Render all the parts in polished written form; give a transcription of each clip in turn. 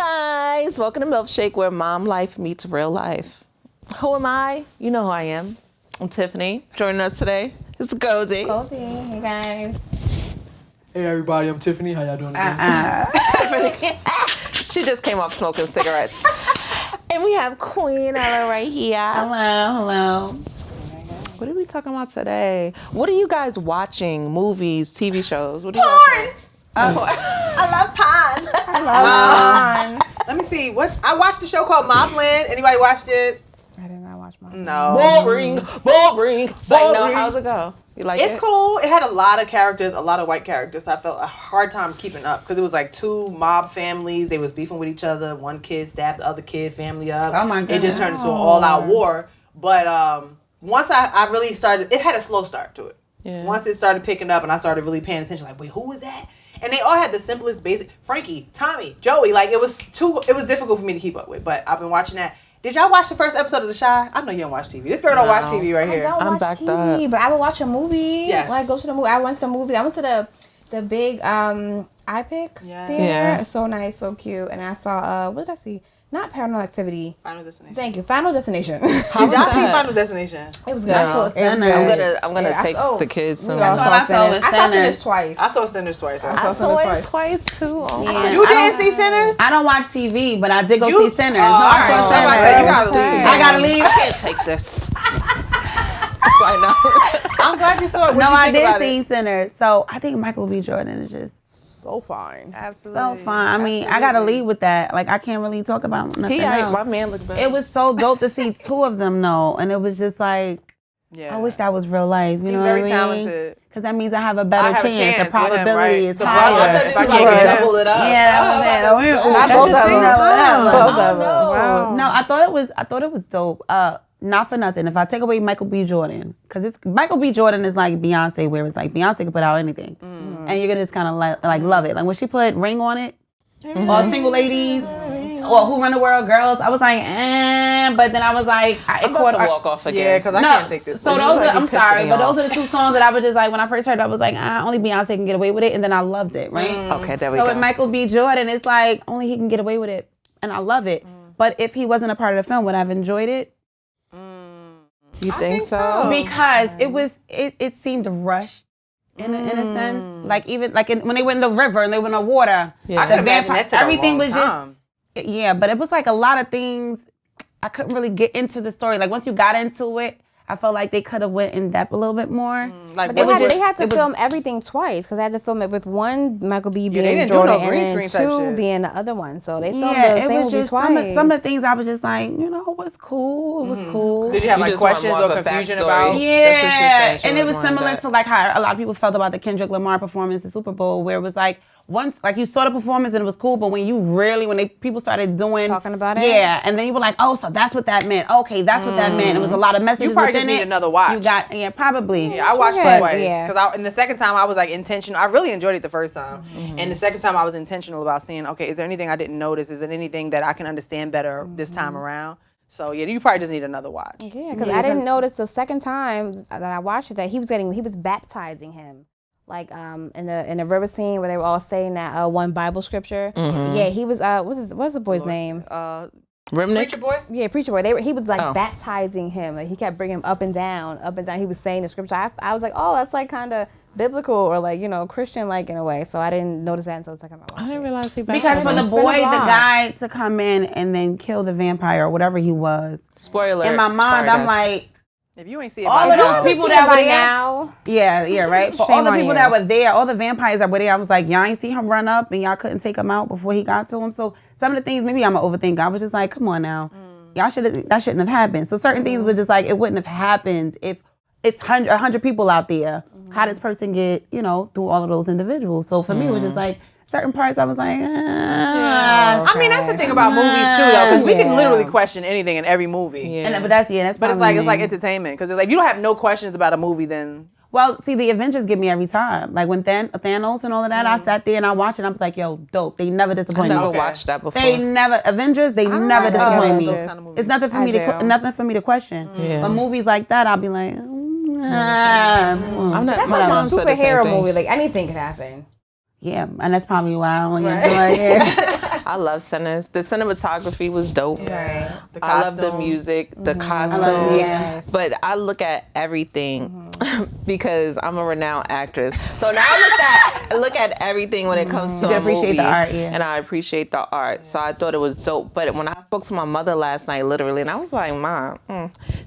guys, welcome to Milfshake, where mom life meets real life. Who am I? You know who I am. I'm Tiffany. Joining us today is Goldi. Goldi, hey guys. Hey everybody, I'm Tiffany. How y'all doing today? Tiffany. She just came off smoking cigarettes. And we have Queenella right here. Hello. What are we talking about today? What are you guys watching? Movies, TV shows? What are you Porn! watching? I love porn. I love porn. Let me see. What I watched a show called Mobland. Anybody watched it? I did not watch mine. No. Boring. It's like, no, how's it go? You like it? It's cool. It had a lot of characters, a lot of white characters. So I felt a hard time keeping up because it was like two mob families. They was beefing with each other. One kid stabbed the other kid family up. Oh my goodness. It just turned into an all-out war. But once I really started, it had a slow start to it. Yeah. Once it started picking up and I started really paying attention, like, wait, who was that? And they all had the simplest basic, Frankie, Tommy, Joey. Like, it was difficult for me to keep up with. But I've been watching that. Did y'all watch the first episode of The Chi? I know you don't watch TV. This girl don't watch TV right here. I don't watch backed TV, up. but I would watch a movie. Yes. Like go to the movie. I went to the movie. I went to the big iPic Yeah. theater. Yeah. So nice, so cute. And I saw what did I see? Not Paranormal Activity. Final Destination. Thank you. Final Destination. Did y'all see Final Destination? It was good. No. I saw Sinners. I'm gonna take the kids soon. I saw Sinners. Sinners twice. I saw Sinners twice. I saw it twice too. Oh my Yeah. You didn't see Sinners? I don't watch TV, but I did go You- see Sinners. Oh, No, I alright. saw Somebody Sinners. said you gotta leave. I gotta leave. I can't take this. So I know. I'm glad you saw it. What No, you I think did about see it? Sinners. So I think Michael B. Jordan is just So fine. Absolutely. so fun. I mean, I gotta leave with that. Like, I can't really talk about nothing else. My man looked better. It was so dope to see two of them though, and it was just like, Yeah. I wish that was real life. You He's know very what I mean? talented. Because that means I have a better I have a chance. chance The with him, probability right? is The higher. brother, if I Yeah. can't double it up. Yeah, I'm saying, Not both of them. Both of them. Wow. No, I thought it was dope. Not for nothing. If I take away Michael B. Jordan, because it's Michael B. Jordan is like Beyonce, where it's like Beyonce can put out anything, and you're gonna just kind of like love it. Like when she put Ring on it, or Single Ladies, or Who Run the World Girls, I was like, but then I was like, I'm about to walk off again. Yeah, because I can't take this. So This those is like are, you I'm pissing sorry, me but off. those are the two songs that I was just like, when I first heard it, I was like, only Beyonce can get away with it, and then I loved it, right? Okay, there we So go. with Michael B. Jordan, it's like, only he can get away with it, and I love it. But if he wasn't a part of the film, would I have enjoyed it? You think so? Because it seemed rushed in a sense. Like even like when they went in the river and they went in the water, Yeah. I the could imagine that took everything a long was time. just but it was like a lot of things. I couldn't really get into the story. Like once you got into it, I felt like they could have went in depth a little bit more. Like, But what they was had to film everything twice because they had to film it with one Michael B. they being didn't do Jordan no green and screen then type two shit. being the other one. So they filmed Yeah, the it same was movie just twice. some of the things I was just like, it was cool. It was cool. Did you have You like just want questions more of or a confusion backstory. about? That's what she Yeah, said. She and it was was more in similar depth. to like how a lot of people felt about the Kendrick Lamar performance in Super Bowl, where it was like once like you saw the performance and it was cool, but when people started doing Talking about it? yeah, and then you were like, oh, so that's what that meant. Okay, that's what that meant. It was a lot of messages You probably within just need it. another watch. You got probably. Yeah, I watched Yeah, it twice. yeah. Because and the second time I was like intentional. I really enjoyed it the first time. And the second time I was intentional about seeing, okay, is there anything I didn't notice? Is there anything that I can understand better this time around? So yeah, you probably just need another watch. Yeah, because I didn't notice the second time that I watched it that he was baptizing him. Like in the river scene where they were all saying that one Bible scripture. Yeah, he was what's the boy's name? Remnick? Preacher Boy? Yeah, preacher boy. He was like baptizing him. Like he kept bringing him up and down. He was saying the scripture. I was like, oh, that's like kind of biblical or like Christian like in a way. So I didn't notice that until the second time I watched I didn't it. realize he Because for the It's been a boy, the lot. guy to come in and then kill the vampire or whatever he was. Spoiler. In my mind, Sorry, I'm guys. like, If you ain't see it, all by of those now- people that were By there. now, Yeah, right. For Shame all the on people you. that were there, all the vampires that were there, I was like, y'all ain't see him run up and y'all couldn't take him out before he got to him. So some of the things, maybe I'm an overthinker. I was just like, come on now. That shouldn't have happened. So certain things were just like, it wouldn't have happened if it's 100 people out there. How does this person get, through all of those individuals? So for me, it was just like, certain parts I was like, I mean, that's the thing about movies too, though, because we can literally question anything in every movie. Yeah. But that's But it's probably like me. entertainment, because if you don't have no questions about a movie, then Well, see, the Avengers get me every time. Like when Thanos and all of that, I sat there and I watched it and I was like, yo, dope. They never I disappoint me. never Okay. watched that before. Avengers, they never like disappoint me. those kind of movies. It's nothing for I me do. nothing for me to question. Yeah. But movies like that, I'll be like, I'm not. that's My like mom a said the same superhero thing. movie. Like anything could happen. yeah, and that's probably why I only enjoy it. I love Sinners. The cinematography was dope. Right. The I love the costumes. music, the costumes. But I look at everything because I'm a renowned actress. So now I look at everything when it comes to You a appreciate movie, the art, and I appreciate the art. So I thought it was dope. But when I spoke to my mother last night, literally, and I was like, Mom,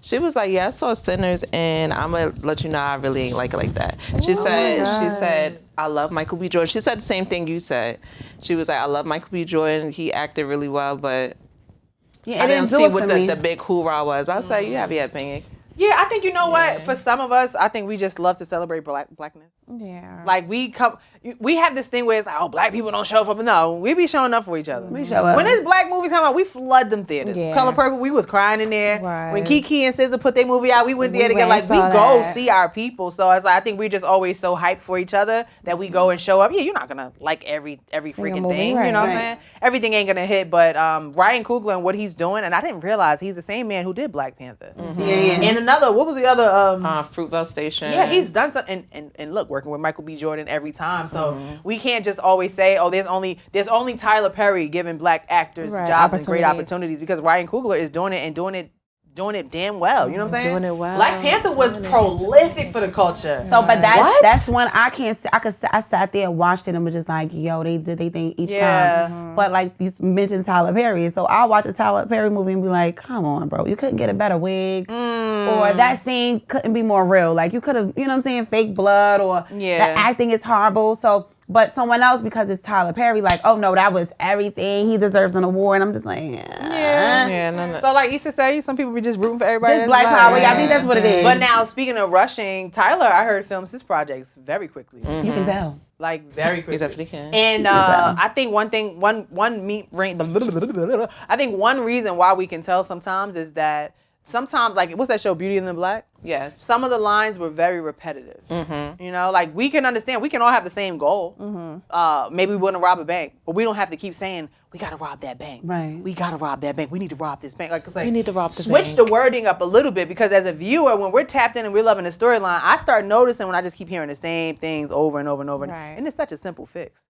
she was like, yeah, I saw Sinners, and I'm gonna let you know I really ain't like it like that. She said, I love Michael B. Jordan. She said the same thing you said. She was like, I love Michael B. Jordan. He acted really well, but I didn't see what the big hoorah was. I was like, you have your opinion. Yeah, I think, you know what? For some of us, I think we just love to celebrate blackness. Yeah. Like, we have this thing where it's like, oh, black people don't show up. No, we be showing up for each other. We show up. When this black movie come out, we flood them theaters. Yeah. Color Purple, we was crying in there. Right. When Kiki and SZA put their movie out, we went there together. Like, we go see our people. So it's like, I think we're just always so hyped for each other that we go and show up. Yeah, you're not gonna like every freaking movie, thing. right, You know what I'm right. saying? Everything ain't gonna hit. But Ryan Coogler and what he's doing, and I didn't realize he's the same man who did Black Panther. Yeah. And another, what was the other? Fruitvale Station. Yeah, he's done something, and look, working with Michael B. Jordan every time. So we can't just always say, oh, there's only Tyler Perry giving black actors jobs and great opportunities, because Ryan Coogler is doing it and doing it damn well. You know what I'm saying? Doing it well. Black Panther was prolific for the culture. So, but that's when I sat there and watched it and was just like, yo, they did they thing each time. But like you mentioned Tyler Perry, so I'll watch a Tyler Perry movie and be like, come on, bro, you couldn't get a better wig, or that scene couldn't be more real. Like you could have, you know what I'm saying, fake blood, or the acting is horrible. So. But someone else, because it's Tyler Perry, like, oh no, that was everything. He deserves an award. And I'm just like, no. So like Issa say, some people be just rooting for everybody. Just black power. Yeah, I think that's what it is. But now, speaking of rushing, Tyler, I heard films his projects very quickly. You can tell. Like very quickly. You definitely can. And I think I think one reason why we can tell sometimes is that sometimes, like, what's that show, Beauty and the Black? Yes. Some of the lines were very repetitive. You know, like, we can understand, we can all have the same goal. Maybe we want to rob a bank, but we don't have to keep saying, we got to rob that bank. Right. We got to rob that bank. We need to rob this bank. Like, it's like, We need to rob the switch bank. the wording up a little bit, because as a viewer, when we're tapped in and we're loving the storyline, I start noticing when I just keep hearing the same things over and over and over. Right. And it's such a simple fix.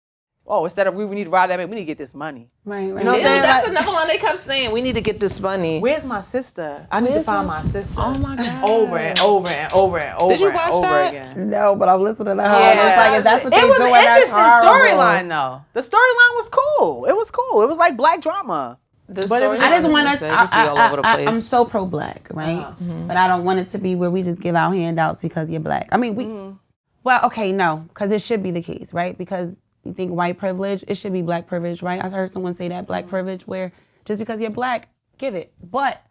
Oh, instead of we need to rob that bank, we need to get this money. Right. You know what I'm saying? That's Like, another one they kept saying. We need to get this money. where's my sister? I need to find my sister. Oh my God. Over and over and over and over Did you and watch over that? again. No, but I'm listening to her. Yeah. And it's like, if that's what It they was doing, an that's interesting horrible. storyline, though. The storyline was cool. It was cool. It was like black drama. The But it was- I just want to just be all over the place. I'm so pro-black, right? But I don't want it to be where we just give out handouts because you're black. I mean, well, okay, no, because it should be the case, right? Because you think white privilege, it should be black privilege, right? I heard someone say that, black privilege, where just because you're black, give it. But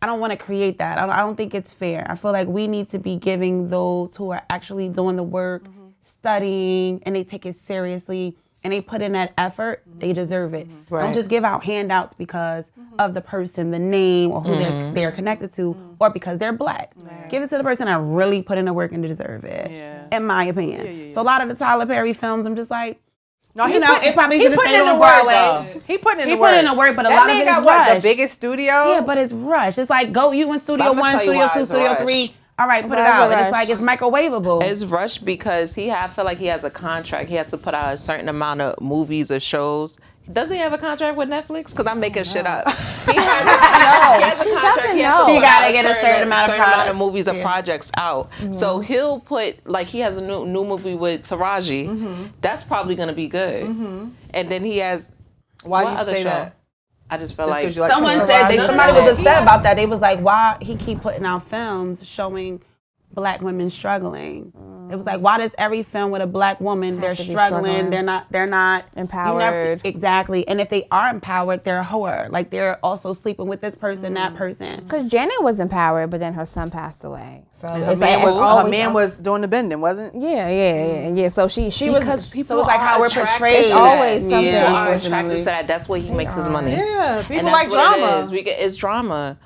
I don't want to create that. I don't think it's fair. I feel like we need to be giving those who are actually doing the work, studying, and they take it seriously, and they put in that effort, they deserve it. Right. Don't just give out handouts because of the person, the name, or who they're connected to, or because they're black. Give it to the person that really put in the work and deserve it, in my opinion. So a lot of the Tyler Perry films, I'm just like, No, you know, it probably should have putting stayed in the on work, Broadway. though. He put in He the put work. in the work, but a That lot man of it got is what, rushed. the biggest studio? Yeah, but it's rushed. It's like, go, you in Studio But I'ma 1, tell you Studio why 2, it's Studio rushed. 3. All right, put it Why is out. it And it's rushed? like, it's microwavable. It's rushed because I feel like he has a contract. He has to put out a certain amount of movies or shows. Does he have a contract with Netflix? Because I'm making shit up. He has a contract. He has to She put gotta out get a certain amount of product. movies or projects out. So he'll put, like, he has a new movie with Taraji. That's probably going to be good. And then he has, Why do what you other say show? that? I just feel Just like 'cause you like Someone Taraji? said somebody was upset about that. They was like, why he keep putting out films showing black women struggling? It was like, why does every film with a black woman, they're to be struggling, struggling. they're not Empowered. Exactly. And if they are empowered, they're a whore. Like they're also sleeping with this person, that person. Because Janet was empowered, but then her son passed away. So Her it's man, like, was, it's always- her man was doing the bending, wasn't? Yeah. So she was because people So it's like are how we're attracted portrayed. to It's that. always something, People are attracted unfortunately. to that. That's where he makes his money. Yeah, people And that's like what drama. it is. It's drama.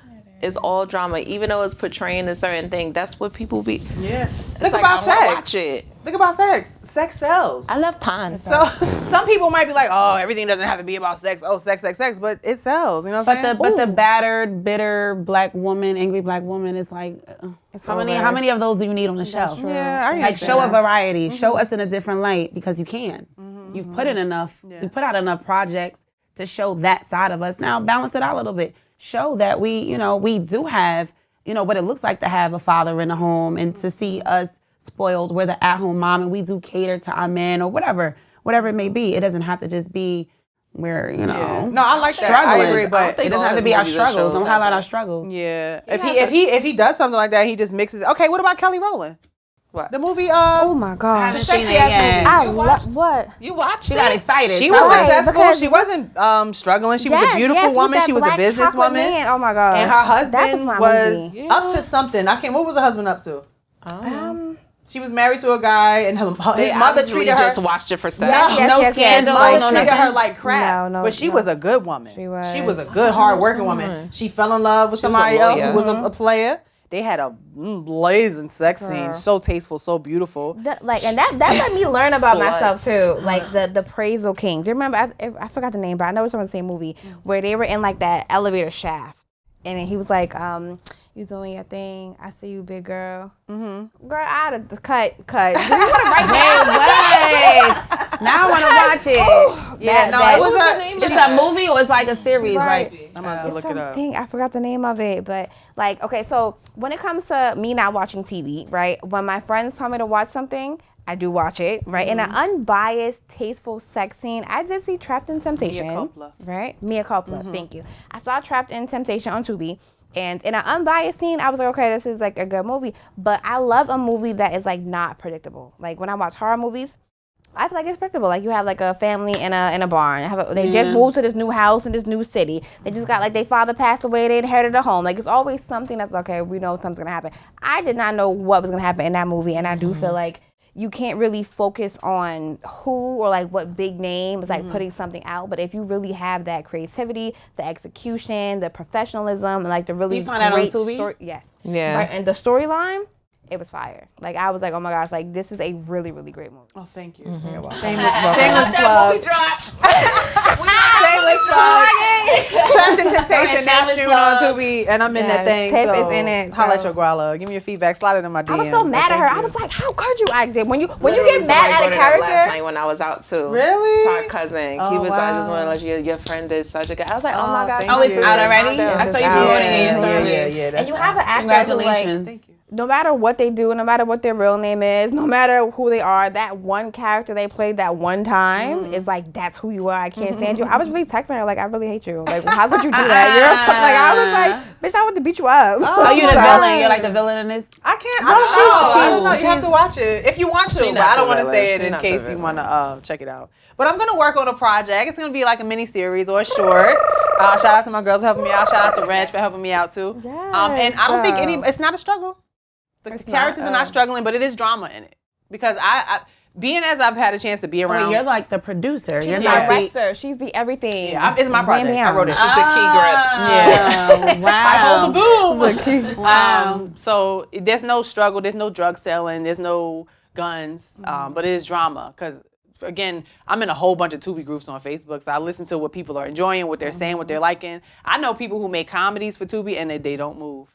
It's all drama. Even though it's portraying a certain thing, that's what people be. Yeah. It's Look like, about I wanna sex. watch it. Look about sex. Sex sells. I love puns. So some people might be like, oh, everything doesn't have to be about sex. Oh, sex, but it sells. You know what I'm saying? But the battered, bitter black woman, angry black woman is like, how many of those do you need on the shelf? Yeah, I Like understand show a that. variety, show us in a different light because you can. You've put in enough. You put out enough projects to show that side of us. Now balance it out a little bit. Show that we do have, what it looks like to have a father in the home and to see us spoiled. We're the at-home mom and we do cater to our men or whatever it may be. It doesn't have to just be where, No, I like that. I agree, but it doesn't have to be our struggles. Don't highlight our struggles. Yeah. If he does something like that, he just mixes it. Okay, what about Kelly Rowland? What? The movie, oh my gosh. I haven't seen it yet. I love what? You watched She it? got excited. She was Right, successful. because- She wasn't struggling. She was a beautiful with woman. that She was a black chocolate businesswoman. man. Oh my gosh. And her That husband my was movie. up to something. What was her husband up to? She was married to a guy, and his mother treated her. Just watched it for sex. No scandal, His mother no treated nothing. her like crap. No, but she was a good woman. She was. She was a good, hard-working woman. She fell in love with somebody else who was a player. They had a blazing sex scene, so tasteful, so beautiful. And that let me learn about myself too. Like the Praisal Kings. You remember? I forgot the name, but I know it's from the same movie where they were in like that elevator shaft, and then he was like, "You doing your thing? I see you, big girl." Mm-hmm. Girl, out of the cut. Do you want to write Wait. Now I want to watch it. It was It's a movie or it's like a series, right? I'm gonna look it up. I forgot the name of it, but like, okay, so when it comes to me not watching TV, right? When my friends tell me to watch something, I do watch it, right? In an unbiased, tasteful sex scene, I did see Trapped in Temptation. Mia Coppola. Right? Mia Coppola, thank you. I saw Trapped in Temptation on Tubi. And in an unbiased scene, I was like, okay, this is like a good movie. But I love a movie that is like not predictable. Like when I watch horror movies, I feel like it's predictable. Like you have like a family in a barn. They just moved to this new house in this new city. They just got like their father passed away. They inherited a home. Like it's always something that's okay. We know something's gonna happen. I did not know what was gonna happen in that movie, and I do feel like you can't really focus on who or like what big name is like putting something out. But if you really have that creativity, the execution, the professionalism, and like the really You find that on great Tubi? story, yes, Yeah. right, and the storyline. It was fire. Like I was like, oh my gosh, like this is a really, really great movie. Oh, thank you. Shameless plug. Shameless plug. Trapped in Temptation now streaming on Tubi, and I'm in that thing. Tiff so is in it. Holla at so- your guala. Give me your feedback. Slide it in my DM. I was so mad at her. I was like, how could you act it? When you get mad at a Last character. night when I was out too. Really? To our cousin. He was I just want to let you. Your friend is such a good. I was like, oh my gosh. thank Oh, it's you. out already? Yeah, I saw you out. promoting it in your story. Yeah. And you have an actor who, like, Congratulations. Thank you. no matter what they do, no matter what their real name is, no matter who they are, that one character they played that one time is like, that's who you are. I can't stand you. I was really texting her like, I really hate you. Like, how could you do that? I was like, bitch, I want to beat you up. Oh, you the villain. You're like the villain in this? I can't. I don't know. You have to watch it if you want to, but not I don't the want to villain. say it She in not the case you villain. want to check it out. But I'm gonna work on a project. It's gonna be like a mini series or a short. Shout out to my girls for helping me out. Shout out to Ranch for helping me out too. And I don't think it's not a struggle. The characters are not struggling, but it is drama in it because I being as I've had a chance to be around. You're like the producer. You're the not the... director. She's the everything. Yeah, it's my project. I wrote it. She's the key grip. Yeah. Wow. I hold the boom. So there's no struggle. There's no drug selling. There's no guns. But it is drama because. Again, I'm in a whole bunch of Tubi groups on Facebook, so I listen to what people are enjoying, what they're saying, what they're liking. I know people who make comedies for Tubi and they don't move.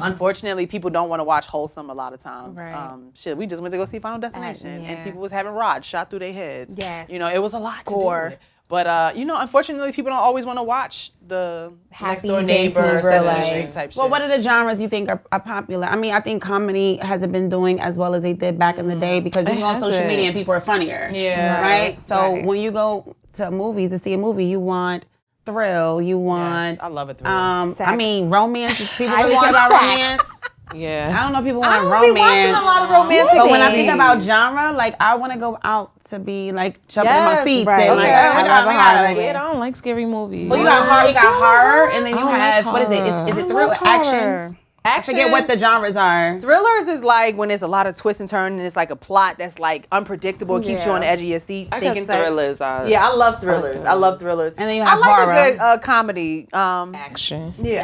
Unfortunately, people don't want to watch wholesome a lot of times. Right. We just went to go see Final Destination, and people was having rods shot through their heads. Yes. It was a lot to Gore. do with it. But unfortunately, people don't always want to watch the next door Happy, neighbor, dainty, Sesame like- Street type shit. Well, what are the genres you think are popular? I mean, I think comedy hasn't been doing as well as they did back in the day because you go on social hasn't. media and people are funnier. Yeah. Right? So Right. when you go to movies to see a movie, you want thrill, you want... Yes, I love it. I mean, romance. People I really want care about sex. romance. Yeah. I don't know. People I want don't be watching romance. a lot of romantic But when I think things. about genre, like I want to go out to be like jumping in my Yes, seats right. and like Okay. oh my I God, love oh my a God, horror like, I don't like scary movies. well, you got horror, and then you I don't have like what is it? horror. Is it I thrill, love action? horror. I forget what the genres are. Thrillers is like when there's a lot of twists and turns and it's like a plot that's like unpredictable, keeps you on the edge of your seat. I thinking guess thrillers are Yeah, I love thrillers. I love thrillers. And then you have I like horror. a good comedy. action. Yeah,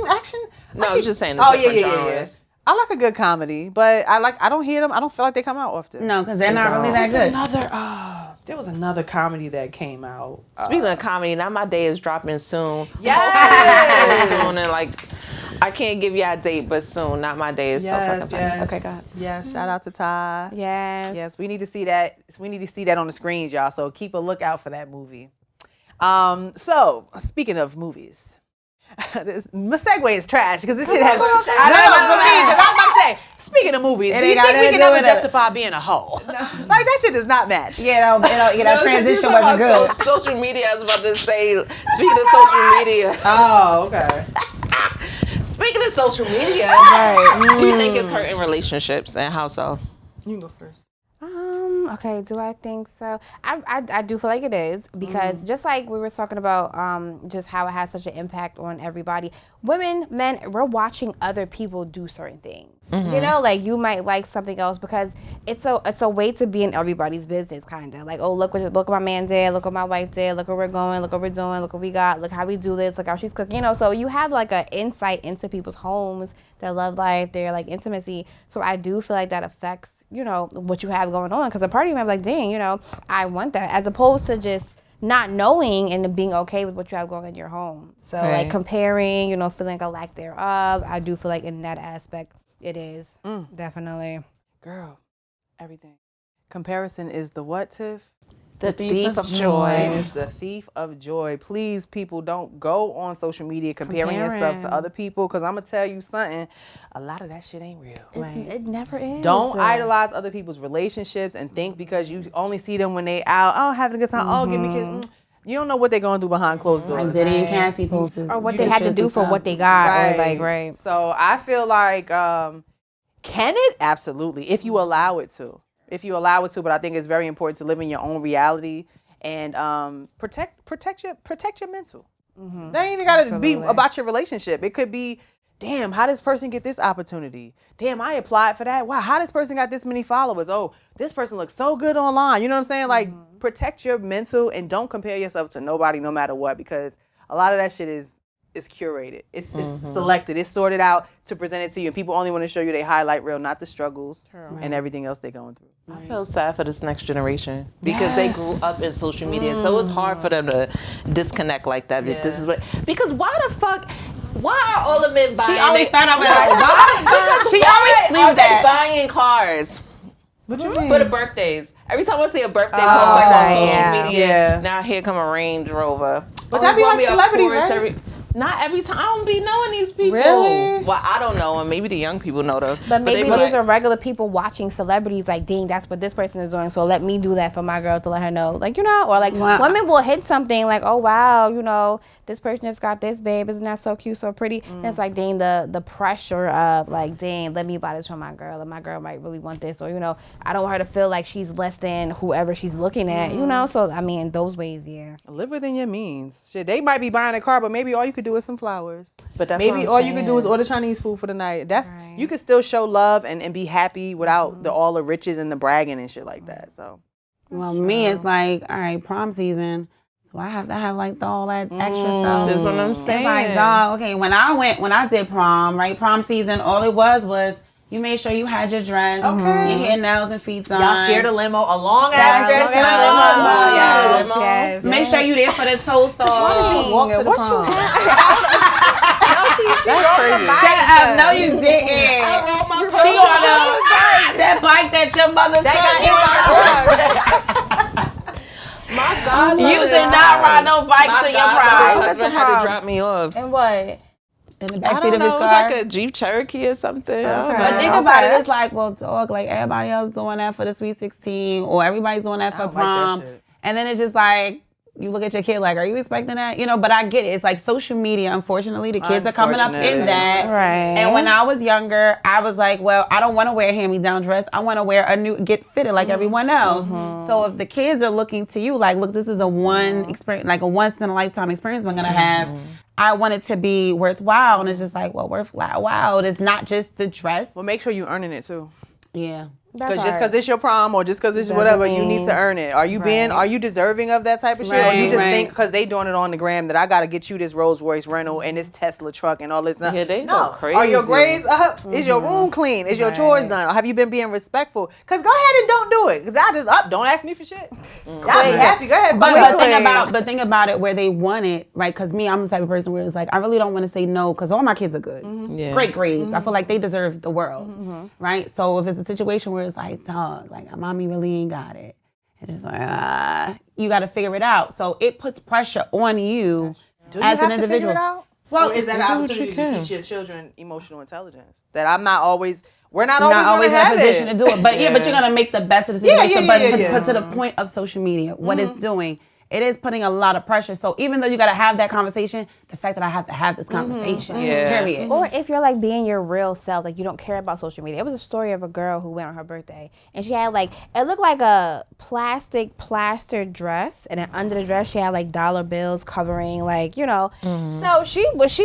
action. No, I was just saying. Oh Different yeah. genres. I like a good comedy, but I don't hear them. I don't feel like they come out often. No, because they're not really that good. There was another comedy that came out. Speaking of comedy, now my day is dropping soon. Yes. Soon and like, I can't give you a date, but soon. Not my day is so fucking funny. Okay, go ahead. Yes, shout out to Ty. Yes. Yes, we need to see that. We need to see that on the screens, y'all. So keep a lookout for that movie. So speaking of movies, my segue is trash because this shit has. I I was about to say. Speaking of movies, do you think we can ever justify being a hoe? No. Like that shit does not match. Yeah, that transition wasn't good. Social media. I was about to say. Speaking of social media. Oh, okay. Speaking of social media, right. Do you think it's hurting relationships and how so? You go first. Okay, do I think so? I do feel like it is because just like we were talking about just how it has such an impact on everybody. Women, men, we're watching other people do certain things. You know, like you might like something else because it's a way to be in everybody's business, kind of like, oh, look what my man did, look what my wife did, look where we're going, look what we're doing, look what we got, look how we do this, look how she's cooking. You know, so you have like an insight into people's homes, their love life, their like intimacy. So I do feel like that affects, you know, what you have going on, because a part of you might be like, dang, you know, I want that, as opposed to just not knowing and being okay with what you have going on in your home. So like comparing, you know, feeling like a lack thereof, I do feel like in that aspect it is definitely. Girl, everything. Comparison is the what, Tiff? The thief of joy. It's the thief of joy. Please, people, don't go on social media comparing yourself to other people, because I'm going to tell you something. A lot of that shit ain't real. It never is. Don't idolize other people's relationships and think because you only see them when they out, oh, having a good time, oh, give me kids. You don't know what they're going to do behind closed doors. Like Diddy and Cassie posted. Or what they had to do for what they got. Or So I feel like, can it? Absolutely. If you allow it to. But I think it's very important to live in your own reality and protect your mental. That ain't even got to be about your relationship. It could be, damn, how does this person get this opportunity? Damn, I applied for that. Wow, how this person got this many followers? Oh, this person looks so good online. You know what I'm saying? Like, protect your mental and don't compare yourself to nobody, no matter what, because a lot of that shit is curated. It's selected. It's sorted out to present it to you. And people only want to show you their highlight reel, not the struggles and everything else they're going through. I feel sad for this next generation because they grew up in social media, so it's hard for them to disconnect like that. Yeah. This is what, because why are all the men buying? She always start out with why? She always leave that. Buying cars. What you mean? For the birthdays. Every time I see a birthday post like on social media, now here come a Range Rover. But that be like celebrities, right? Not every time. I don't be knowing these people. Really? Well, I don't know them. Maybe the young people know them. But maybe these are regular people watching celebrities like, dang, that's what this person is doing, so let me do that for my girl to let her know. Like, you know, or like women will hit something like, oh, wow, you know, this person just got this, babe. Isn't that so cute, so pretty? And it's like, dang, the pressure of like, dang, let me buy this for my girl, and my girl might really want this. Or, you know, I don't want her to feel like she's less than whoever she's looking at, you know? So, I mean, those ways, yeah. Live within your means. Shit, they might be buying a car, but maybe all you could do is some flowers. But that's maybe all you could do is order Chinese food for the night. That's you can still show love and be happy without all the riches and the bragging and shit like that. So, well, me, it's like, all right, prom season. So I have to have like all that extra stuff. That's what I'm saying. It's like, dog, okay, when I did prom, right, prom season, all it was you made sure you had your dress, your hair, nails, and feet done. Y'all shared a limo, a long ass stretch limo. Yes. Make sure you there for the toast off. Why did you walk to the prom? That's crazy. Shut up. No, you didn't. I rode my She on that bike that your mother took. My God. You did not ride no bike to your prom. My husband had to drop me off. And what? In the I backseat don't of his know. It car. was like a Jeep Cherokee or something. But think about it. It's like, well, dog, like everybody else doing that for the Sweet 16, or everybody's doing that for prom. Like that, and then it's just like, you look at your kid like, are you expecting that? You know, but I get it. It's like social media, unfortunately, the kids are coming up in that. Right. And when I was younger, I was like, well, I don't want to wear a hand-me-down dress. I want to wear get fitted like everyone else. So if the kids are looking to you like, look, this is a one experience, like a once-in-a-lifetime experience I'm going to have. I want it to be worthwhile. And it's just like, well, worthwhile. It's not just the dress. Well, make sure you're earning it too. Yeah. Because just because it's your prom or just because it's whatever, you need to earn it. Are you deserving of that type of shit? Or you just think because they doing it on the gram that I got to get you this Rolls Royce rental and this Tesla truck and all this stuff? Yeah, they go crazy. Are your grades up? Is your room clean? Is your chores done? Or have you been being respectful? Because go ahead and don't do it. Because I just don't ask me for shit. Y'all be happy. Go ahead. But think about it where they want it, right? Because me, I'm the type of person where it's like, I really don't want to say no because all my kids are good. Great grades. I feel like they deserve the world, right? So if it's a situation where it's like, dog, like mommy really ain't got it. It is like, you got to figure it out. So it puts pressure on you Do you as have an to figure individual. it out? Well, Or is that an do what opportunity you to can. teach your children emotional intelligence? That we're not always not always in a have position to do it. But but you're gonna make the best of the situation. But to the point of social media, what it's doing, it is putting a lot of pressure. So even though you gotta have that conversation, the fact that I have to have this conversation, period. Or if you're like being your real self, like you don't care about social media. It was a story of a girl who went on her birthday and she had like, it looked like a plastic plaster dress, and then under the dress she had like dollar bills covering, like, you know. So she was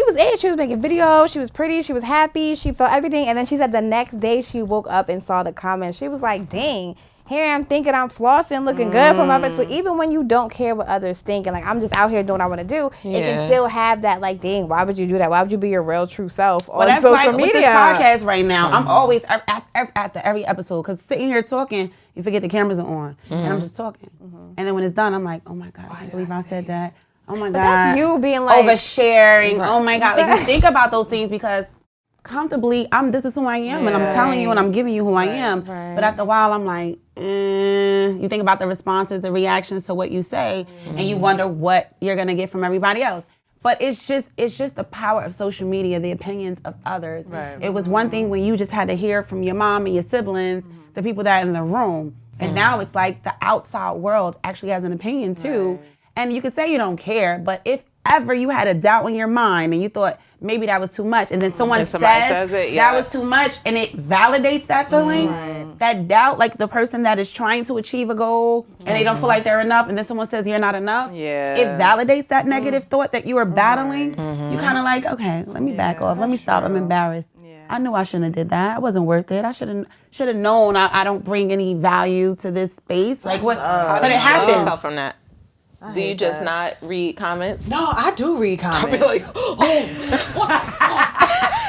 making videos, she was pretty, she was happy, she felt everything. And then she said the next day she woke up and saw the comments. She was like, dang. Here I'm thinking I'm flossing, looking good for my birthday. So even when you don't care what others think, and like I'm just out here doing what I want to do, it can still have that like, dang, why would you do that? Why would you be your real true self on That's social like media? with this podcast right now. I'm always after every episode, because sitting here talking, you forget the cameras are on, and I'm just talking. And then when it's done, I'm like, oh my God, I can't believe I said that. Oh my God, That's you being like oversharing. Oh my God, like you think about those things because comfortably, this is who I am, and I'm telling you and I'm giving you who I am. But after a while, I'm like, you think about the responses, the reactions to what you say, and you wonder what you're gonna get from everybody else. But it's just the power of social media, the opinions of others. It was one thing when you just had to hear from your mom and your siblings, the people that are in the room, and now it's like the outside world actually has an opinion too. And you could say you don't care, but if ever you had a doubt in your mind and you thought maybe that was too much, and then someone says it, that was too much, and it validates that feeling, that doubt, like the person that is trying to achieve a goal and they don't feel like they're enough, and then someone says you're not enough, it validates that negative thought that you are battling. You kind of like, okay, let me back off, let me stop, I'm embarrassed. I knew I shouldn't have did that. I wasn't worth it. I should have known I don't bring any value to this space. Like what? But it happens. Yourself from that. Do you just not read comments? No, I do read comments. I'll be like,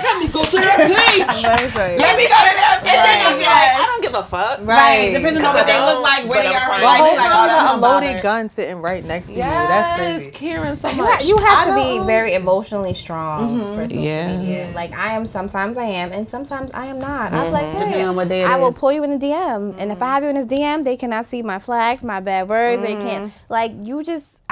let me go to that page. Let me go to that page. I don't give a fuck. Right. Depending on what they look like, where they are. But The whole Like, time you oh, got a don't loaded bother. gun sitting right next to you. That's crazy. Caring so much. You have to be very emotionally strong for social Yeah. media. Like sometimes I am, and sometimes I am not. I'm like, hey, Depending on what day it I will is. pull you in the DM, and if I have you in his DM, they cannot see my flags, my bad words. They can't. Like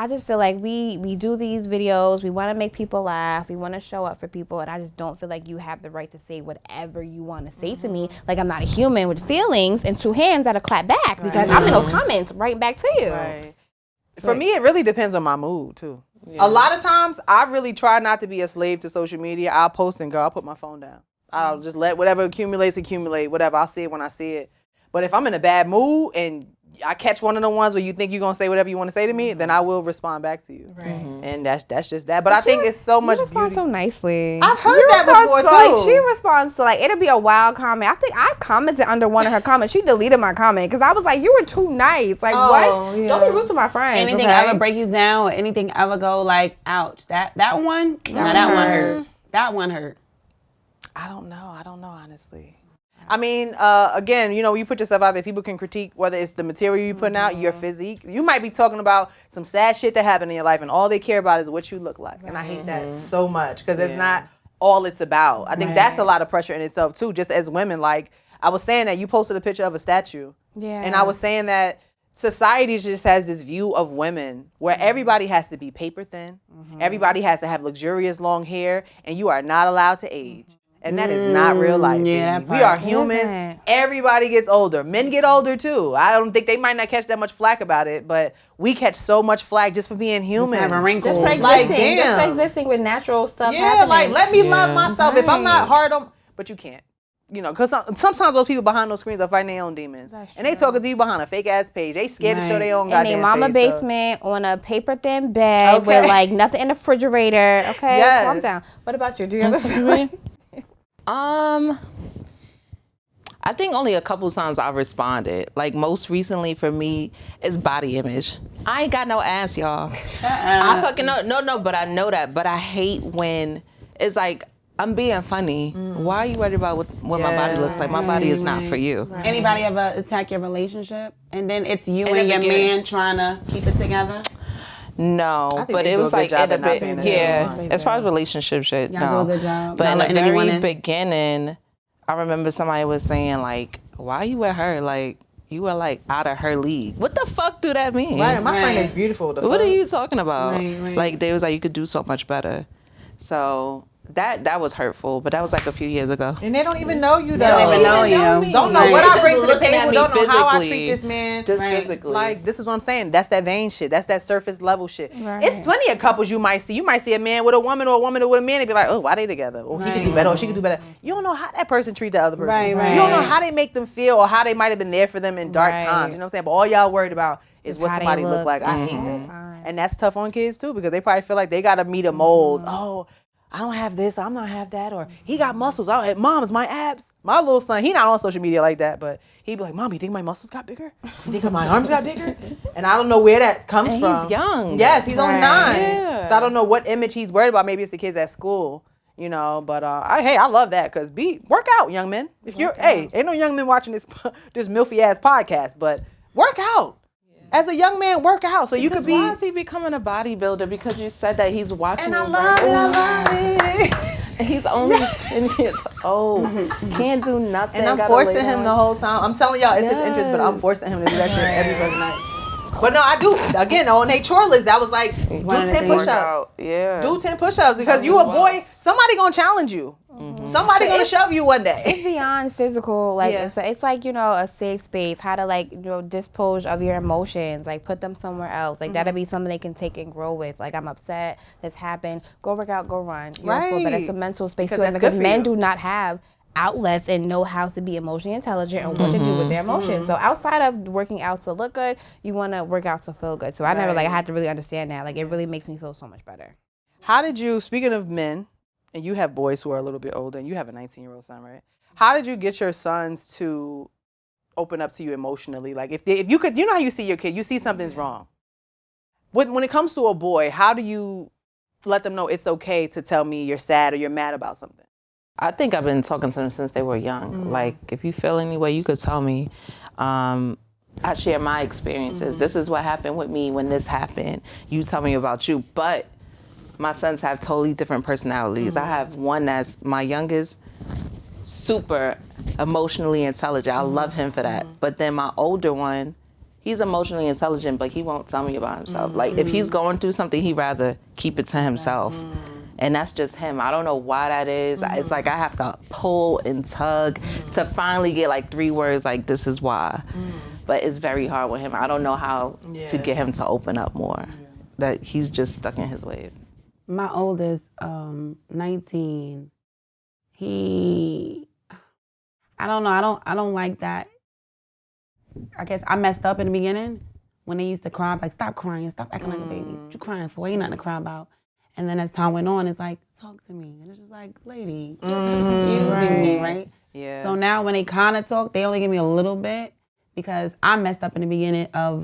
I just feel like we do these videos, we want to make people laugh, we want to show up for people, and I just don't feel like you have the right to say whatever you want to say to me. Like I'm not a human with feelings and two hands that'll clap back because I'm in those comments right back to you. Right. For me, it really depends on my mood too. A lot of times, I really try not to be a slave to social media. I'll post and go. I'll put my phone down. I'll just let whatever accumulate. Whatever. I'll see it when I see it. But if I'm in a bad mood and I catch one of the ones where you think you're gonna say whatever you want to say to me, then I will respond back to you. Right. And that's just that. But I think it's so much respond beauty. so nicely. I've heard that before too. Like she responds to like it'll be a wild comment. I think I commented under one of her comments. She deleted my comment because I was like, "You were too nice." Like what? Yeah. Don't be rude to my friends. Anything okay? ever break you down or anything ever go like, ouch, that one, no, that one hurt. That one hurt. I don't know honestly. I mean, again, you put yourself out there, people can critique whether it's the material you're putting out, your physique. You might be talking about some sad shit that happened in your life, and all they care about is what you look like. And I hate that so much because it's not all it's about. I think that's a lot of pressure in itself, too, just as women. Like, I was saying that you posted a picture of a statue. Yeah. And I was saying that society just has this view of women where everybody has to be paper thin, everybody has to have luxurious long hair, and you are not allowed to age. And that is not real life. Yeah, baby. We are humans. Isn't. Everybody gets older. Men get older too. I don't think they might not catch that much flack about it, but we catch so much flack just for being human. Having wrinkles. Just for Like, existing, just damn. for existing with natural stuff Yeah, happening. like let me love myself. If I'm not Right. hard on, but you can't. Because sometimes those people behind those screens are fighting their own demons. And they talking to you behind a fake ass page. They scared to show their own in goddamn their mama face, so. basement on a paper thin bed Okay. with like nothing in the refrigerator. Okay, Yes. calm down. What about you? Do you have a I think only a couple times I've responded. Like most recently for me is body image. I ain't got no ass, y'all. I fucking no, but I know that. But I hate when it's like I'm being funny. Why are you worried about what my body looks like? My body is not for you. Anybody ever attack your relationship? And then it's you In and the your beginning. man trying to keep it together? No, think but they it do a was good like job at at a not bit, being that yeah. strong. As far as relationship shit, Y'all no. do a good job. But Not in the letting anyone very in. beginning, I remember somebody was saying like, "Why you with her? Like, you are like out of her league. What the fuck do that mean? Right, my friend is beautiful. What are you talking about? Right. Like they was like, you could do so much better. So that was hurtful, but that was like a few years ago. And they don't even know you. They don't even know you. me. Don't know Right. what They I just bring to the looking at table. me Don't know how I physically. treat this man. Just physically. Like, this is what I'm saying. That's that vain shit. That's that surface level shit. Right. It's plenty of couples you might see. You might see a man with a woman or a woman with a man and be like, oh, why they together? Or he could do better or she could do better. You don't know how that person treat the other person. Right. You don't know how they make them feel or how they might have been there for them in dark Right. times. You know what I'm saying? But all y'all worried about is what how they somebody look look. like. I hate Mhm. that. And that's tough on kids too because they probably feel like they got to meet a mold. Oh, I don't have this, I'm not have that, or he got muscles. Mom, is my abs? My little son, he not on social media like that, but he'd be like, Mom, you think my muscles got bigger? You think my arms got bigger? And I don't know where that comes And from. he's young. Yes, he's only 9. Yeah. So I don't know what image he's worried about. Maybe it's the kids at school, you know. But I love that because work out, young men. Ain't no young men watching this milfy ass podcast, but work out. As a young man, work out so you could be. Why is he becoming a bodybuilder? Because you said that he's watching. And I love it. He's only 10 years old. Can't do nothing. And I'm gotta forcing lay him down. the whole time. I'm telling y'all, it's his interest, but I'm forcing him to do that shit every fucking night. But no, I do. Again, on their chore list, that was like, do 10 push-ups. Yeah. Do 10 push-ups because you a boy. Somebody gonna challenge you. Somebody gonna shove you one day. It's beyond physical. Like Yeah. it's like, you know, a safe space. How to like, you know, dispose of your emotions. Like put them somewhere else. Like that'll be something they can take and grow with. Like I'm upset. This happened. Go work out. Go run. You know, but it's a mental space Because too. And that's good because for men you. do not have outlets and know how to be emotionally intelligent and what to do with their emotions. So outside of working out to look good, you want to work out to feel good. So I never I had to really understand that. Like it really makes me feel so much better. How did you, speaking of men, and you have boys who are a little bit older, and you have a 19-year-old son, right? How did you get your sons to open up to you emotionally? Like if you could, you know how you see your kid, you see something's wrong. When it comes to a boy, how do you let them know it's okay to tell me you're sad or you're mad about something? I think I've been talking to them since they were young. Like, if you feel any way, you could tell me. I share my experiences. This is what happened with me when this happened. You tell me about you. But my sons have totally different personalities. I have one that's my youngest, super emotionally intelligent. I love him for that. But then my older one, he's emotionally intelligent, but he won't tell me about himself. Like, if he's going through something, he'd rather keep it to himself. And that's just him. I don't know why that is. It's like I have to pull and tug to finally get like 3 words like, this is why. But it's very hard with him. I don't know how to get him to open up more. That he's just stuck in his ways. My oldest, 19, I don't know, I don't like that. I guess I messed up in the beginning when they used to cry. I'm like, stop crying, stop acting like a baby. What you crying for? Ain't nothing to cry about. And then as time went on, it's like, talk to me. And it's just like, lady, you're confusing me, right? Yeah. So now when they kind of talk, they only give me a little bit because I messed up in the beginning of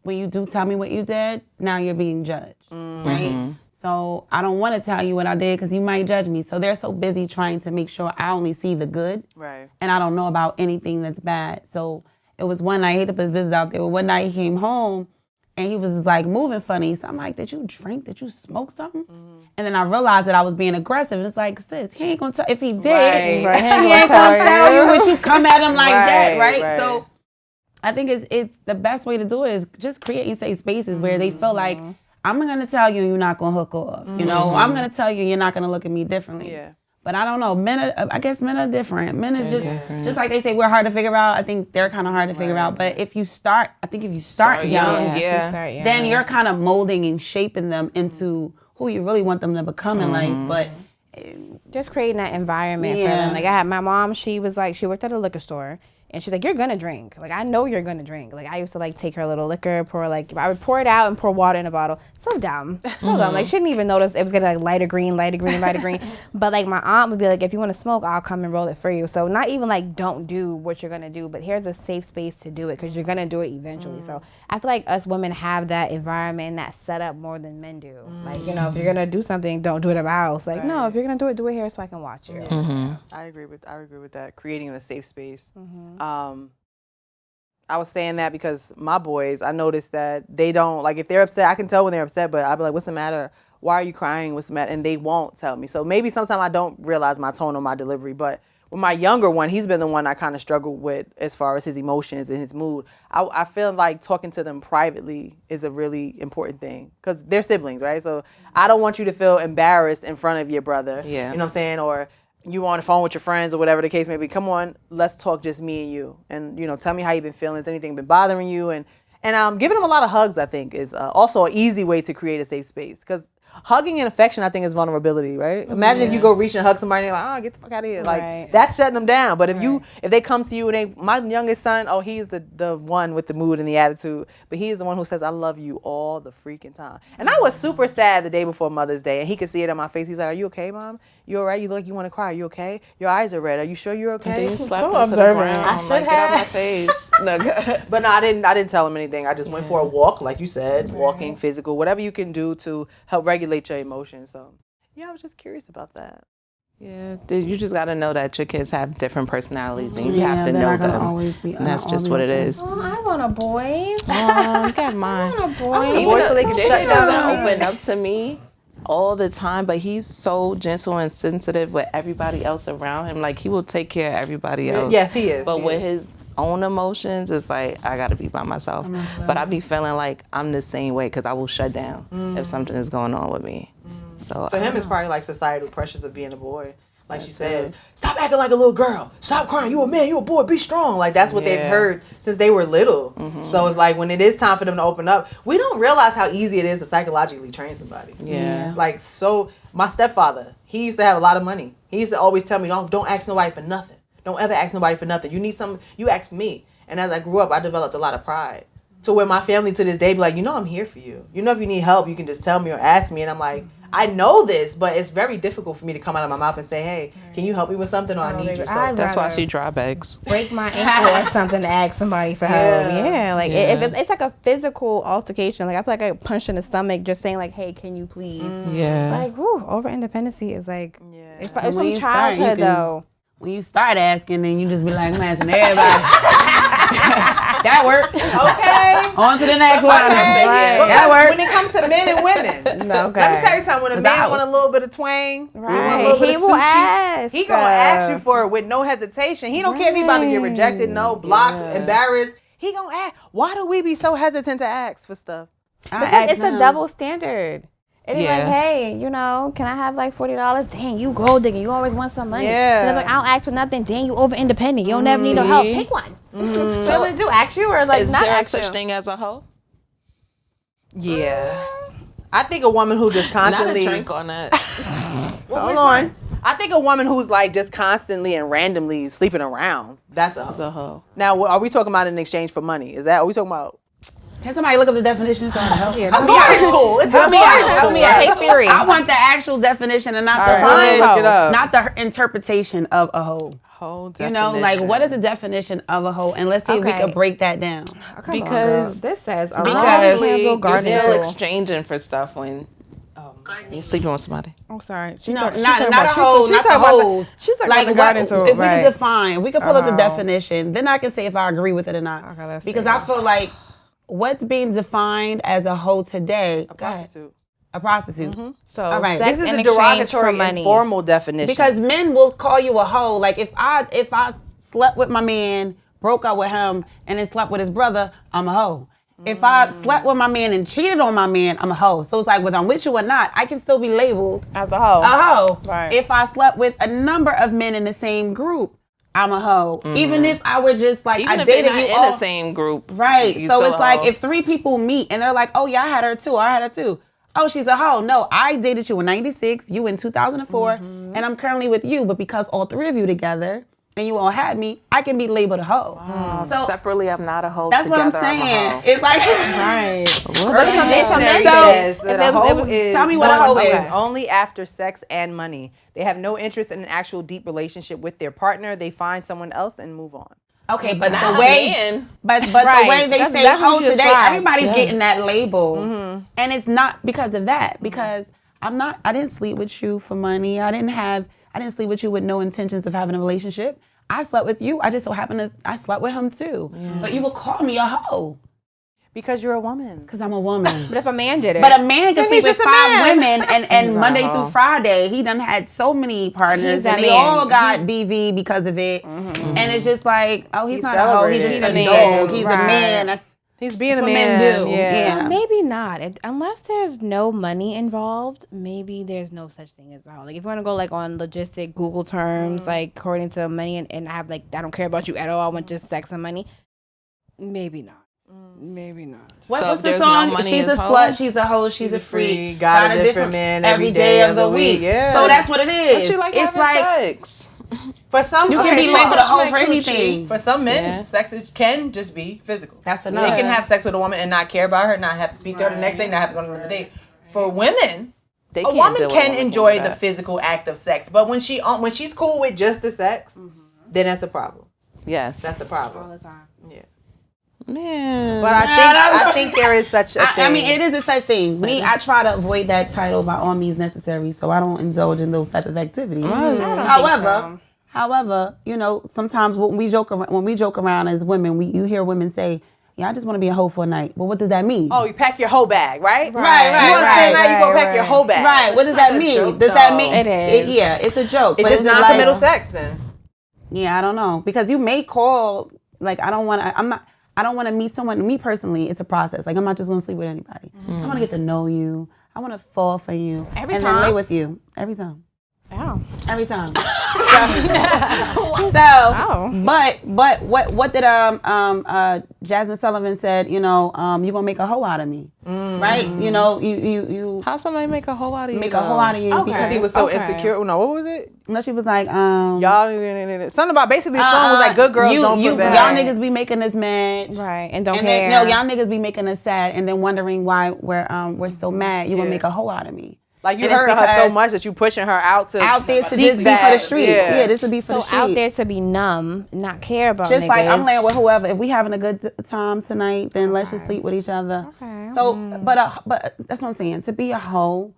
when you do tell me what you did, now you're being judged, right? So I don't want to tell you what I did because you might judge me. So they're so busy trying to make sure I only see the good. Right. And I don't know about anything that's bad. So it was one night, I hate to put his business out there, but one night he came home and he was like moving funny. So I'm like, did you drink? Did you smoke something? And then I realized that I was being aggressive. And it's like, sis, he ain't gonna tell. If he did, Right. he ain't gonna tell you when you come at him like that, right? Right. So I think it's the best way to do it is just creating safe spaces where they feel like, I'm gonna tell you you're not gonna hook off. You know, I'm gonna tell you you're not gonna look at me differently. Yeah. But I don't know. I guess men are different. Men is just like they say we're hard to figure out. I think they're kind of hard to figure out. But if you start young, then you're kind of molding and shaping them into who you really want them to become in life. But Just creating that environment for them. Like I had my mom, she was like, she worked at a liquor store. And she's like, you're gonna drink. Like, I know you're gonna drink. Like, I used to like take her little liquor, I would pour it out and pour water in a bottle. So dumb. So dumb. Like, she didn't even notice it was getting like lighter green. But like my aunt would be like, if you wanna smoke, I'll come and roll it for you. So not even like, don't do what you're gonna do, but here's a safe space to do it because you're gonna do it eventually. So I feel like us women have that environment and that setup more than men do. Like, you know, if you're gonna do something, don't do it at my house. Like, no, if you're gonna do it here so I can watch you. I agree with that. Creating a safe space. I was saying that because my boys, I noticed that they don't, like if they're upset, I can tell when they're upset, but I'll be like, what's the matter? Why are you crying? What's the matter? And they won't tell me. So maybe sometimes I don't realize my tone or my delivery, but with my younger one, he's been the one I kind of struggled with as far as his emotions and his mood. I feel like talking to them privately is a really important thing because they're siblings, right? So I don't want you to feel embarrassed in front of your brother. Yeah. You know what I'm saying? Or you on the phone with your friends or whatever the case may be. Come on, let's talk just me and you. And, you know, tell me how you've been feeling. Has anything been bothering you? And giving them a lot of hugs, I think, is also an easy way to create a safe space. Because hugging and affection, I think, is vulnerability, right? Imagine if you go reach and hug somebody and they're like, oh, get the fuck out of here. Like, that's shutting them down. But if they come to you and my youngest son, he's the one with the mood and the attitude. But he is the one who says, I love you all the freaking time. And I was super sad the day before Mother's Day. And he could see it on my face. He's like, are you okay, Mom? You all right? You look like you want to cry. Are you okay? Your eyes are red. Are you sure you're okay? Then slap him to the ground. I should like, have. Get out my face. No, good. But no, I didn't tell him anything. I just went for a walk, like you said, walking, physical, whatever you can do to help regulate your emotions. So, yeah, I was just curious about that. Yeah, you just got to know that your kids have different personalities, and you have to know them. And that's just what it is. Oh, I want a boy. Oh, look at mine. I want a boy. Boy, so they can shut JJ down. doesn't open up to me all the time, but he's so gentle and sensitive with everybody else around him. Like, he will take care of everybody else. Yes, he is. But with his own emotions, it's like, I gotta be by myself. But I be feeling like I'm the same way because I will shut down if something is going on with me. So for him, it's probably like societal pressures of being a boy. Like she said, stop acting like a little girl. Stop crying. You a man. You a boy. Be strong. Like that's what they've heard since they were little. So it's like when it is time for them to open up, we don't realize how easy it is to psychologically train somebody. Yeah. Like so, my stepfather, he used to have a lot of money. He used to always tell me, don't ask nobody for nothing. Don't ever ask nobody for nothing. You need something, you ask for me. And as I grew up, I developed a lot of pride. To where my family to this day be like, I'm here for you. If you need help, you can just tell me or ask me. And I'm like, I know this, but it's very difficult for me to come out of my mouth and say, hey, can you help me with something or I need your help? That's why she drop eggs. Break my ankle or something to ask somebody for help. Yeah, like if it's like a physical altercation. Like I feel like I get punched in the stomach just saying like, hey, can you please? Yeah. Like, over independency is like, it's When from you start, childhood though. When you start asking, then you just be like, I'm asking everybody. That worked. Okay. On to the next one. Right. That worked. When it comes to men and women, Okay. let me tell you something. When a man want a little bit of twang, Right. He will ask. He gonna ask you for it with no hesitation. He don't care if he about to get rejected, blocked, embarrassed. He gonna ask. Why do we be so hesitant to ask for stuff? Because it's a double standard. It'd be like, hey, can I have like $40? Dang, you gold digger. You always want some money. Yeah. And like, I don't ask for nothing. Dang, you over independent. You don't never need no help. Pick one. So they do ask you or like is not there ask such you? thing as a hoe? Yeah. I think a woman who just constantly Not a drink on that. Hold on. I think a woman who's like just constantly and randomly sleeping around, that's a hoe. As a hoe. Now, are we talking about in exchange for money? Are we talking about? Can somebody look up the definition so I can help you? Help me out. Help me out. Hey Siri. I want the actual definition and not All right, look it up. not the interpretation of a hoe. Whole Like what is the definition of a hoe? And let's see if we Okay. can break that down. Because this says Because you're still exchanging for stuff when you're sleeping with somebody. I'm sorry. Not a hoe, not the hoes. She's talking Like about the garden tool. if we can define, we can pull up the definition, then I can say if I agree with it or not. Okay, let's because see. I feel like what's being defined as a hoe today, A prostitute. a prostitute. So All right. sex This is in a exchange derogatory, for money. informal definition. Because men will call you a hoe. Like if I slept with my man, broke up with him, and then slept with his brother, I'm a hoe. If I slept with my man and cheated on my man, I'm a hoe. So it's like whether I'm with you or not, I can still be labeled as a hoe. a hoe. Right. If I slept with a number of men in the same group, I'm a hoe. Even if I were just like Even I if you're dated not you in all the same group. right. you So still it's a like hoe. if 3 people meet and they're like, oh yeah, I had her too. I had her too. Oh, she's a hoe. No, I dated you in 96, you in 2004, and I'm currently with you. But because all 3 of you together and you all had me, I can be labeled a hoe. So separately, I'm not a hoe. that's what I'm Together, I'm a saying. hoe. It's like tell me what a hoe is. Only after sex and money. They have no interest in an actual deep relationship with their partner. They find someone else and move on. Okay, but Not the way, men. but Right. the way they That's say exactly hoe what you today, described. everybody's getting that label, and it's not because of that. Because I didn't sleep with you for money. I didn't sleep with you with no intentions of having a relationship. I slept with you. I just so happened I slept with him too. But you would call me a hoe. Because you're a woman. Because I'm a woman. But if a man did it. But a man can Then sleep he's with just a 5 man. women and He's Monday not a through hoe. Friday, he done had so many partners He's and that they man. all got BV because of it. And it's just like, oh, he's He's not a hoe. He's celebrated. just a He's a man. dog. He's a Right. man. That's He's being a what man. men do. Yeah. Yeah. Maybe not. Unless there's no money involved, maybe there's no such thing as a hoe. Like if you want to go like on logistic Google terms, like according to money and I have like I don't care about you at all. I want just sex and money. Maybe not. Maybe not. So What's if the there's song? no money, She's it's a hoe? slut, she's a hoe, she's a freak. Got a different man every day of the week. Yeah. So that's what it is. But she like it's having like sex. For some, you okay, can be for- labeled a hoe for Coochie. anything. For some men, Yeah. sex can just be physical. That's They enough. can have sex with a woman and not care about her, not have to speak to her the next day, not have to go on another date. For women, They a can't woman deal with can women enjoy like the that. physical act of sex, but when she's cool with just the sex, then that's a problem. Yes. That's a problem. All the time. Yeah. Man. But I think there is such a thing. I mean, it is a such thing. I try to avoid that title by all means necessary, so I don't indulge in those type of activities. However, you know, sometimes when we joke around as women, you hear women say, "Yeah, I just want to be a hoe for a night." Well, what does that mean? Oh, you pack your hoe bag, right? Right. You want to spend the night, you go right, pack your right. hoe bag. Right. What does It's like that a mean? joke, Does that though. mean It is. yeah, it's a joke. It's But just is it non-committal like- sex then. Yeah, I don't know because you may call like I don't want to meet someone. Me personally, it's a process. Like I'm not just gonna sleep with anybody. I want to get to know you. I want to fall for you Every and time? then lay with you every time. Oh. Every time. Oh. But what did Jasmine Sullivan said? You know, you gonna make a hoe out of me, right? You know, you How somebody make a hoe out of you? make a hoe out of you Okay. because He was so Okay. insecure. No, what was it? no, she was like, Y'all, something about basically the song was like, good girls don't prevail. Y'all niggas be making us mad. Right. And don't And care. then, no, y'all niggas be making us sad and then wondering why we're so mad. You gonna make a hoe out of me. Like you And it's hurt her so because much that you pushing her out there to seek just be that. for the streets. Yeah. Yeah, this would be for so the streets. out there to be numb, not care about Just niggas. like I'm laying with whoever. If we having a good time tonight, then let's just sleep with each other. Okay. So, but that's what I'm saying. To be a hoe,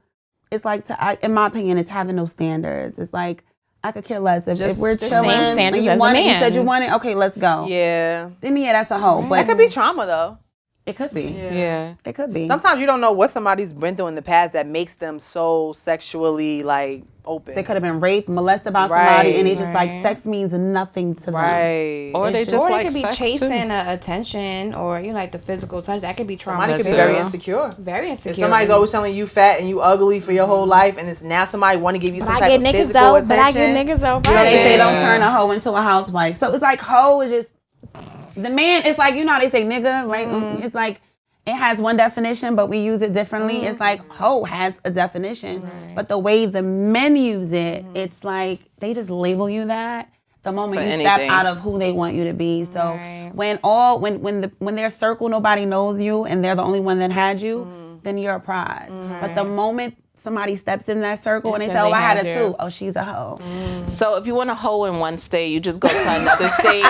it's like in my opinion, it's having no standards. It's like I could care less if we're Just chilling. same standards and you as a want it. You man. said you want it. Okay, let's go. Yeah. Then yeah, that's a hoe. But That could be trauma though. it could be. Yeah. It could be. Sometimes you don't know what somebody's been through in the past that makes them so sexually like open. They could have been raped, molested by somebody, and it's just like Right. sex means nothing to them. Right. Or they It's just or like they could be sex chasing too. attention or like the physical touch. That could be trauma. Somebody could be too. very insecure. very insecure. If somebody's always telling you fat and you ugly for your whole life, and it's now somebody want to give you some But I type get of niggas physical though. attention. But I get niggas though. You know, they say Right. don't turn a hoe into a housewife. So it's like hoe is just the man. It's like, you know how they say nigga, right? It's like it has one definition, but we use it differently. It's like hoe has a definition, but the way the men use it, it's like they just label you that the moment For you step anything. out of who they want you to be. So Right. when their circle nobody knows you and they're the only one that had you, then you're a prize. But the moment somebody steps in that circle and they And say, so "Oh, they I had had it you. too." Oh, she's a hoe. So if you want a hoe in one state, you just go to another state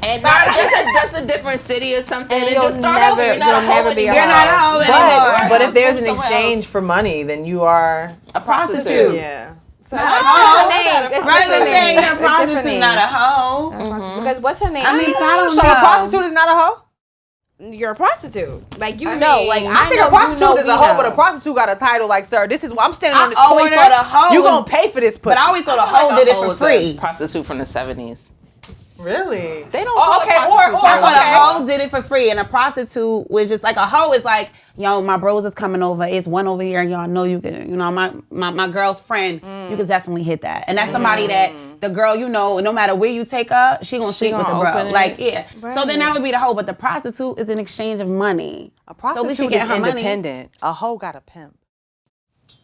and just a different city or something, and you'll just start never- over. You're not you'll a hoe never be a anymore. You're not a hoe anymore. But if there's an Somewhere exchange else. for money, then you are A prostitute. Yeah. So, Not a what's hoe. her name? It's Right, different you're saying name. you're a It's different prostitute, name. not a hoe. Because what's her name? I mean, I don't So know. a prostitute is not a hoe? You're a prostitute. Like you I know, mean, like I think know, a prostitute you know, is we a hoe, know. but a prostitute got a title like, sir, this is I'm standing I on this always corner. thought a hoe You was- gonna pay for this pussy. But I always thought a hoe did it for free. Prostitute from the 70s. Really? They don't. Oh, call it okay, prostitutes or- I no thought more. a hoe did it for free, and a prostitute was just like a hoe is like, yo, my bros is coming over. It's one over here, and y'all know you can, you know, my girl's friend. You could definitely hit that, and that's somebody that the girl, you know, no matter where you take her, she gonna sleep with the gonna bro. open it. Like, yeah. So then that would be the hoe, but the prostitute is an exchange of money. A So at least she prostitute get is her money. independent. A hoe got a pimp.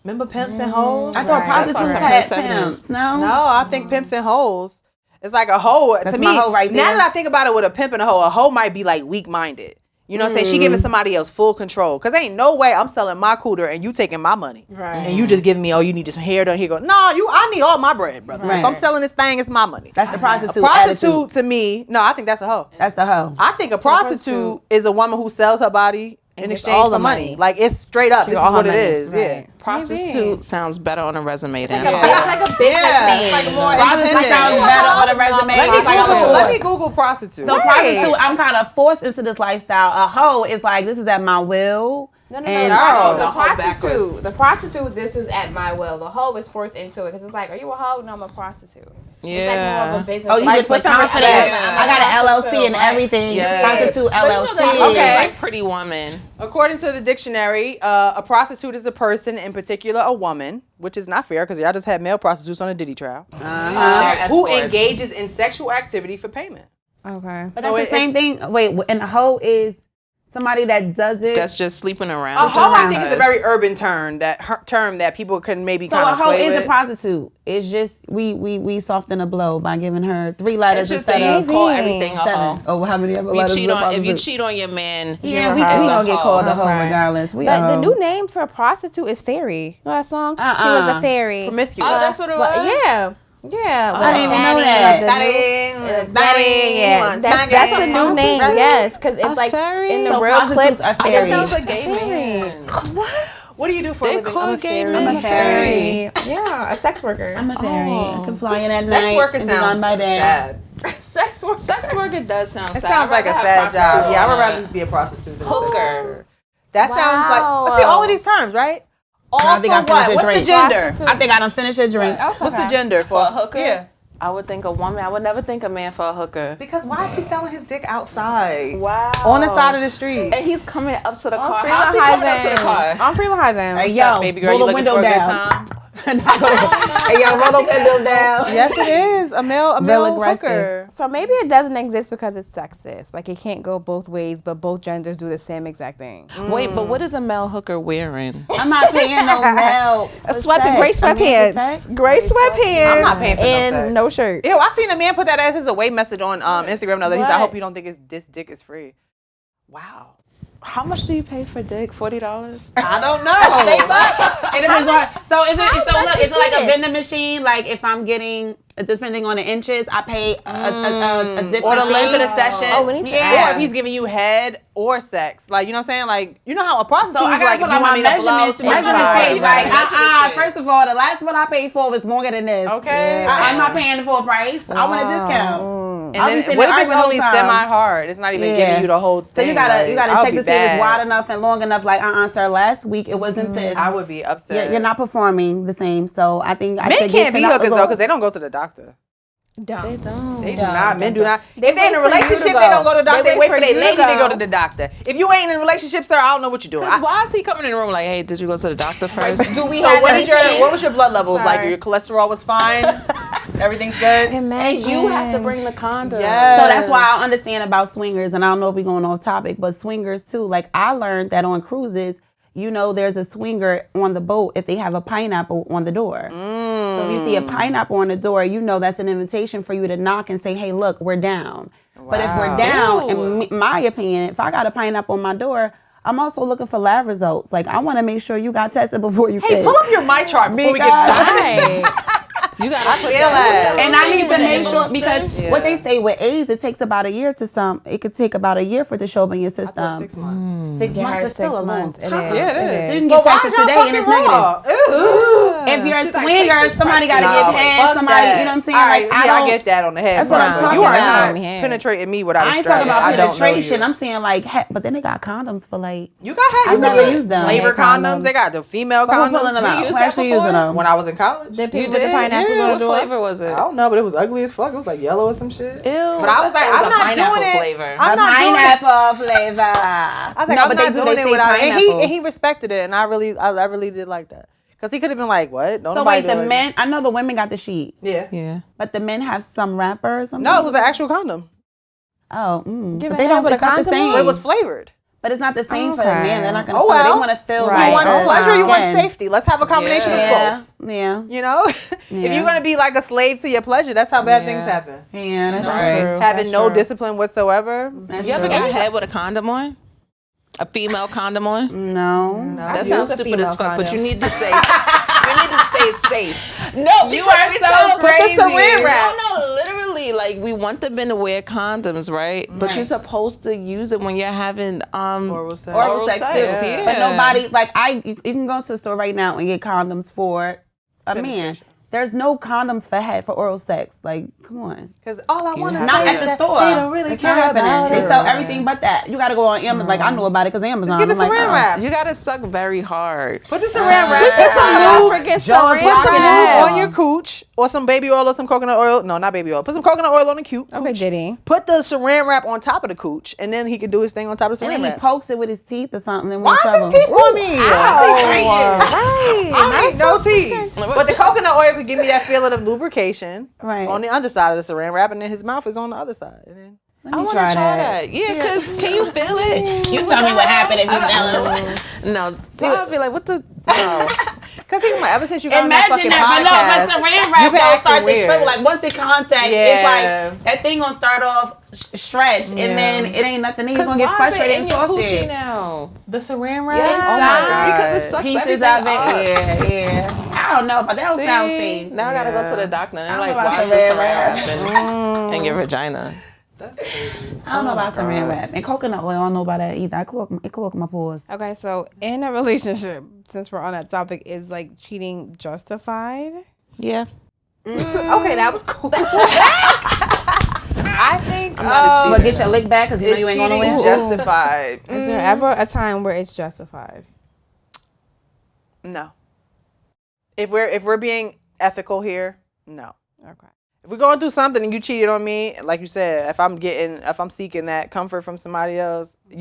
Remember pimps and hoes? I thought Right. prostitutes That's had what I'm pimps. No. No, I think pimps and hoes. It's like a hoe. That's to my me, hoe right now there. that I think about it with a pimp and a hoe might be like weak-minded. You know what I'm saying? She giving somebody else full control. Because ain't no way I'm selling my cooter and you taking my money. Right. And you just giving me, oh, you need just hair done. Here go. No, I need all my bread, brother. Right. If I'm selling this thing, it's my money. That's the prostitute. A prostitute attitude. to me, no, I think that's a hoe. That's the hoe. I think a prostitute is a woman who sells her body in exchange for money. Like, it's straight up. This is what it is. Yeah. Prostitute sounds better on a resume than It's like a business name. It's like more Prostitute independent. sounds better on a resume. Let me Google prostitute. So prostitute, I'm kind of forced into this lifestyle. A hoe is like, this is at my will. No. The prostitute, this is at my will. The hoe is forced into it because it's like, are you a hoe? No, I'm a prostitute. Yeah. It's like more of a business. Oh, you like, get put some respect. I got an LLC and everything. Yes. Prostitute LLC. Okay. Like Pretty Woman. According to the dictionary, a prostitute is a person, in particular a woman, which is not fair because y'all just had male prostitutes on a Diddy trial, who engages in sexual activity for payment. Okay. But that's the same thing. Wait, and a hoe is somebody that does it. That's just sleeping around. A hoe, I think, is a very urban term that people can maybe kind of So a hoe play is with. a prostitute. It's just we soften the blow by giving her 3 letters It's just instead that of you call everything a 7. hoe. Oh, how many other If letters? you cheat on your man, Yeah, we as a gonna get hoe. called a hoe regardless. We But a the hoe. new name for a prostitute is fairy. You know that song? She was a fairy. Promiscuous. Oh, that's what it was. Yeah. Yeah. I didn't even know that. That's the new name, yes. Because it's A like fairy? in the So real clip. prostitutes are fairies. That was a gay man. What do you do for a They living? call I'm a gay fairy. men I'm a fairy. Yeah, a sex worker. I'm a fairy. I can fly in at night. Sex worker and be gone sounds by day. sad. Sex worker does sound sad. It sounds like a sad job. Yeah, I would rather be a prostitute than a sex Hooker. worker. That sounds Wow. like. See, all of these terms, right? All I think for I finished what? a What's the drink. gender? I think I done finished a drink. What's the gender For a hooker? Yeah. I would think a woman. I would never think a man for a hooker. Because why is he selling his dick outside? Wow. On the side of the street. And he's coming up to the car. Freeland How's he coming up to the car? I'm Freeland Heisen. Hey, yo, Baby girl, roll you the looking window for a good down. time? Hey, yo, roll the window down. Yes, it is. A male aggressive. hooker. So maybe it doesn't exist because it's sexist. Like it can't go both ways, but both genders do the same exact thing. Wait, but what is a male hooker wearing? I'm not paying no male. Gray sweatpants. Gray sweatpants. I'm not paying for no and sex. no shirt. Ew, I seen a man put that as his away message on Instagram the other day. He said, I hope you don't think this dick is free. Wow. How much do you pay for dick? $40? I don't know. It depends on. So is it? So look, is it like a it? vending machine? Like if I'm getting, depending on the inches, I pay a different. Or the length of the fee. session. Oh, we need to Or ask. if he's giving you head or sex. Like, you know what I'm saying? Like, you know how a prostitute So I is gotta like, put you out want my me to blow measurements. to my Measurement body. tape. You Like, gotta measure the shit. first of all, the last one I paid for was longer than this. Okay. I'm not paying the full price. I want a discount. And I'll be then, sitting what there if it's arguing only the whole time. semi-hard? It's not even Yeah. giving you the whole So thing. you gotta I'll check be to see if it's bad. wide enough and long enough. Like, sir, last week it wasn't this. I would be upset. You're not performing the same. So I think I Men should can't get be to hookers though because they don't go to the doctor. They don't. They do not. Men do not. They If they in a wait for you to relationship, go. they don't go to the doctor. They They wait wait for for their you to lady to go. go to the doctor. If you ain't in a relationship, sir, I don't know what you're doing. Because why is he coming in the room like, hey, did you go to the doctor first? Do we So have what is anything? what was your blood levels? Like Sorry. your cholesterol was fine? Everything's good? And you have to bring the condom. Yes. So that's why I understand about swingers, and I don't know if we're going off topic, but swingers too. Like I learned that on cruises, you know, there's a swinger on the boat if they have a pineapple on the door. So if you see a pineapple on the door, you know that's an invitation for you to knock and say, hey, look, we're down. But if we're down, in my opinion, if I got a pineapple on my door, I'm also looking for lab results. Like I want to make sure you got tested before you Hey, came. pull up your my chart before we get Because- started. You got to put feel that. And I need to make sure evolution. because what they say with AIDS, it takes about a year to some. It could take about a year for it to show up in your system. 6 months. 6 months is still a long It time. is. Yeah, it is. So you can But get why tested is y'all today and fucking it's negative. raw? Ew. If you're a She's like, swinger, take this somebody got to No, give head. fuck Somebody, that. you know what I'm saying? All right, Like I get that on the head. That's what I'm But talking you are about. not Yeah. penetrating me without a I ain't strap. talking about I don't know penetration. you. I'm saying like, but then they got condoms for like. You got I you never got used them. flavor Yeah, condoms. condoms. They got the female But who pulling condoms. them out? used Who that actually before? using them? When I was in college. The people You with the did? pineapple Yeah. on the What door. flavor was it? I don't know, but it was ugly as fuck. It was like yellow or some shit. Ew. But I was like, It was I'm a not pineapple doing it. flavor. I'm A not doing it. pineapple flavor. I was like, no, I'm but not they do. doing They it say without. pineapples. And he respected it, and I really did like that. Because he could have been like, what? Don't So nobody wait, do the it. men. I know the women got the sheet, Yeah. Yeah. but the men have some wrappers. No, it was an actual condom. Oh, Give but a they head don't. with It's a not the condom same. on? But it was flavored. But it's not the same for the Okay. men. They're not gonna. Oh, feel it. well. They want to feel Right. You want the pleasure, you want skin. safety. Let's have a combination of Yeah, both. yeah, You know? If Yeah. you're going to be like a slave to your pleasure, that's how bad things happen. yeah. That's Right. true. Having no discipline whatsoever. That's You ever true. got head with a condom on? A female condom on? No. That sounds used a stupid as female fuck, but you condom. need to say you need to stay safe. No, You are so Put the crazy. saran wrap. No, literally. literally, like, we want the men to wear condoms, right? But you're supposed to use it when you're having oral sex. Oral sex too. Yeah. But nobody, like, you can go to the store right now and get condoms for a man. There's no condoms for oral sex. Like, come on. Because all I want to Not say at is the store. they don't really It's care not happening. about They it. sell everything but that. You got to go on Amazon. Like, I know about it because Amazon. Just get the I'm like, Saran Wrap. You gotta suck very hard. Put the Saran Wrap. Put some lube. Forget Jones Saran Put some Wrap. lube on your cooch or some baby oil or some coconut oil. No, not baby oil. Put some coconut oil on the cooch. Okay, Diddy. Put the Saran Wrap on top of the cooch, and then he can do his thing on top of the and Saran then he Wrap. pokes it with his teeth or something. And Why is his teeth on me? Right. I ain't no teeth. But the coconut oil could give me that feeling of lubrication on the underside of the Saran Wrap, and then his mouth is on the other side. And then Let I me want to try try that. that. Yeah, because can you feel it? You tell me what happened if you fell. No, I'll be like, what the? No. Because ever since you got on that Imagine fucking that, podcast, but Saran you've Wrap been don't acting start to weird. shrivel. Like once it contacts, it's like that thing gonna start off stretched, and then it ain't nothing. Then you gonna get frustrated and toasted. Now? The Saran Wrap. Yes. Oh my god. Because it sucks Pieces of it, everything up. yeah. I don't know, but that don't sound See? safe. Now I gotta go to the doctor and I like don't know about wash the Saran Saran Wrap and your vagina. I don't know about Saran Wrap and coconut oil. I don't know about that either. It cloak my pores. Okay, so in a relationship, since we're on that topic, is like cheating justified? Yeah. Okay, that was cool. I think But get your lick back because you know is you ain't going cheating nowhere. justified? Is there ever a time where it's justified? No. If we're being ethical here, no. Okay. If we're going through something and you cheated on me, like you said, if I'm seeking that comfort from somebody else, if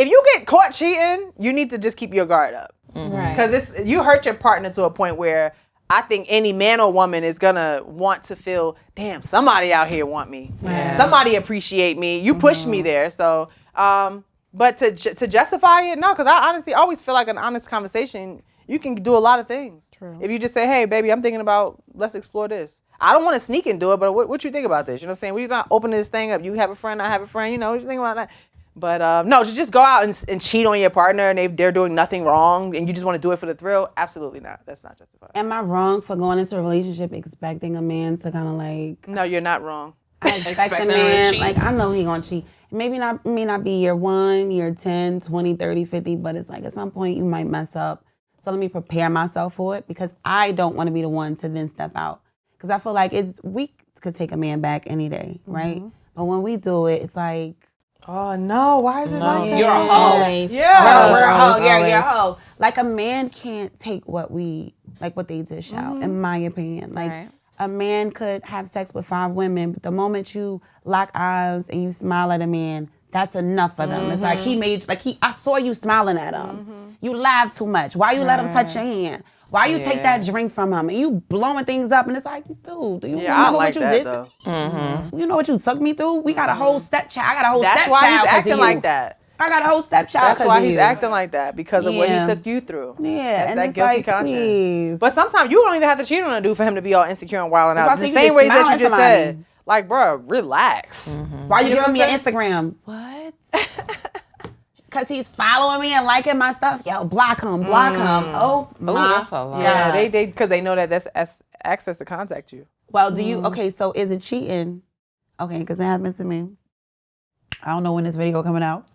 you get caught cheating, you need to just keep your guard up. Right. Because you hurt your partner to a point where I think any man or woman is gonna want to feel, damn, somebody out here want me. Yeah. Somebody appreciate me. You pushed me there. So, but to justify it, no, because I honestly always feel like an honest conversation, you can do a lot of things. True. If you just say, hey, baby, I'm thinking about, let's explore this. I don't want to sneak and do it, but what you think about this? You know what I'm saying? We're not opening this thing up. You have a friend, I have a friend. You know, what you think about that? But no, to just go out and cheat on your partner and they're doing nothing wrong and you just want to do it for the thrill, absolutely not. That's not justified. Am I wrong for going into a relationship expecting a man to kind of like? No, you're not wrong. I expect a Expecting him to man, cheat. like I know he gonna cheat. May not be year 1, year 10, 20, 30, 50, but it's like at some point you might mess up. So let me prepare myself for it because I don't want to be the one to then step out. Because I feel like we could take a man back any day, right? But when we do it, it's like, Oh, no. Why is it like that? you're a hoe. Always. Yeah. We're a hoe. Always. You're a hoe. Like a man can't take what they dish out, in my opinion. Like Right. a man could have sex with 5 women, but the moment you lock eyes and you smile at a man, that's enough for them. It's like I saw you smiling at him. You laugh too much. Why you let him touch your hand? Why you take that drink from him? And you blowing things up and it's like, dude, do you Yeah, I remember like what you that, did? though. You know what you took me through? We got a whole stepchild. I got a whole That's stepchild. why he's 'cause of acting you. like that. I got a whole stepchild. That's 'cause why of he's you. acting like that, because of what he Yeah. took you through. Yeah, That's and that it's guilty like, conscience. please. But sometimes you don't even have to cheat on a dude for him to be all insecure and wilding That's why I out. The think you same can ways smile that you at just somebody. said. Like, bro, relax. Why you You know giving me what an I'm Instagram? What? Because he's following me and liking my stuff. Yo, block him. Oh, my that's a lot. Yeah, God. they because they know that that's access to contact you. Well, do you, okay, so is it cheating? Okay, because it happened to me. I don't know when this video coming out.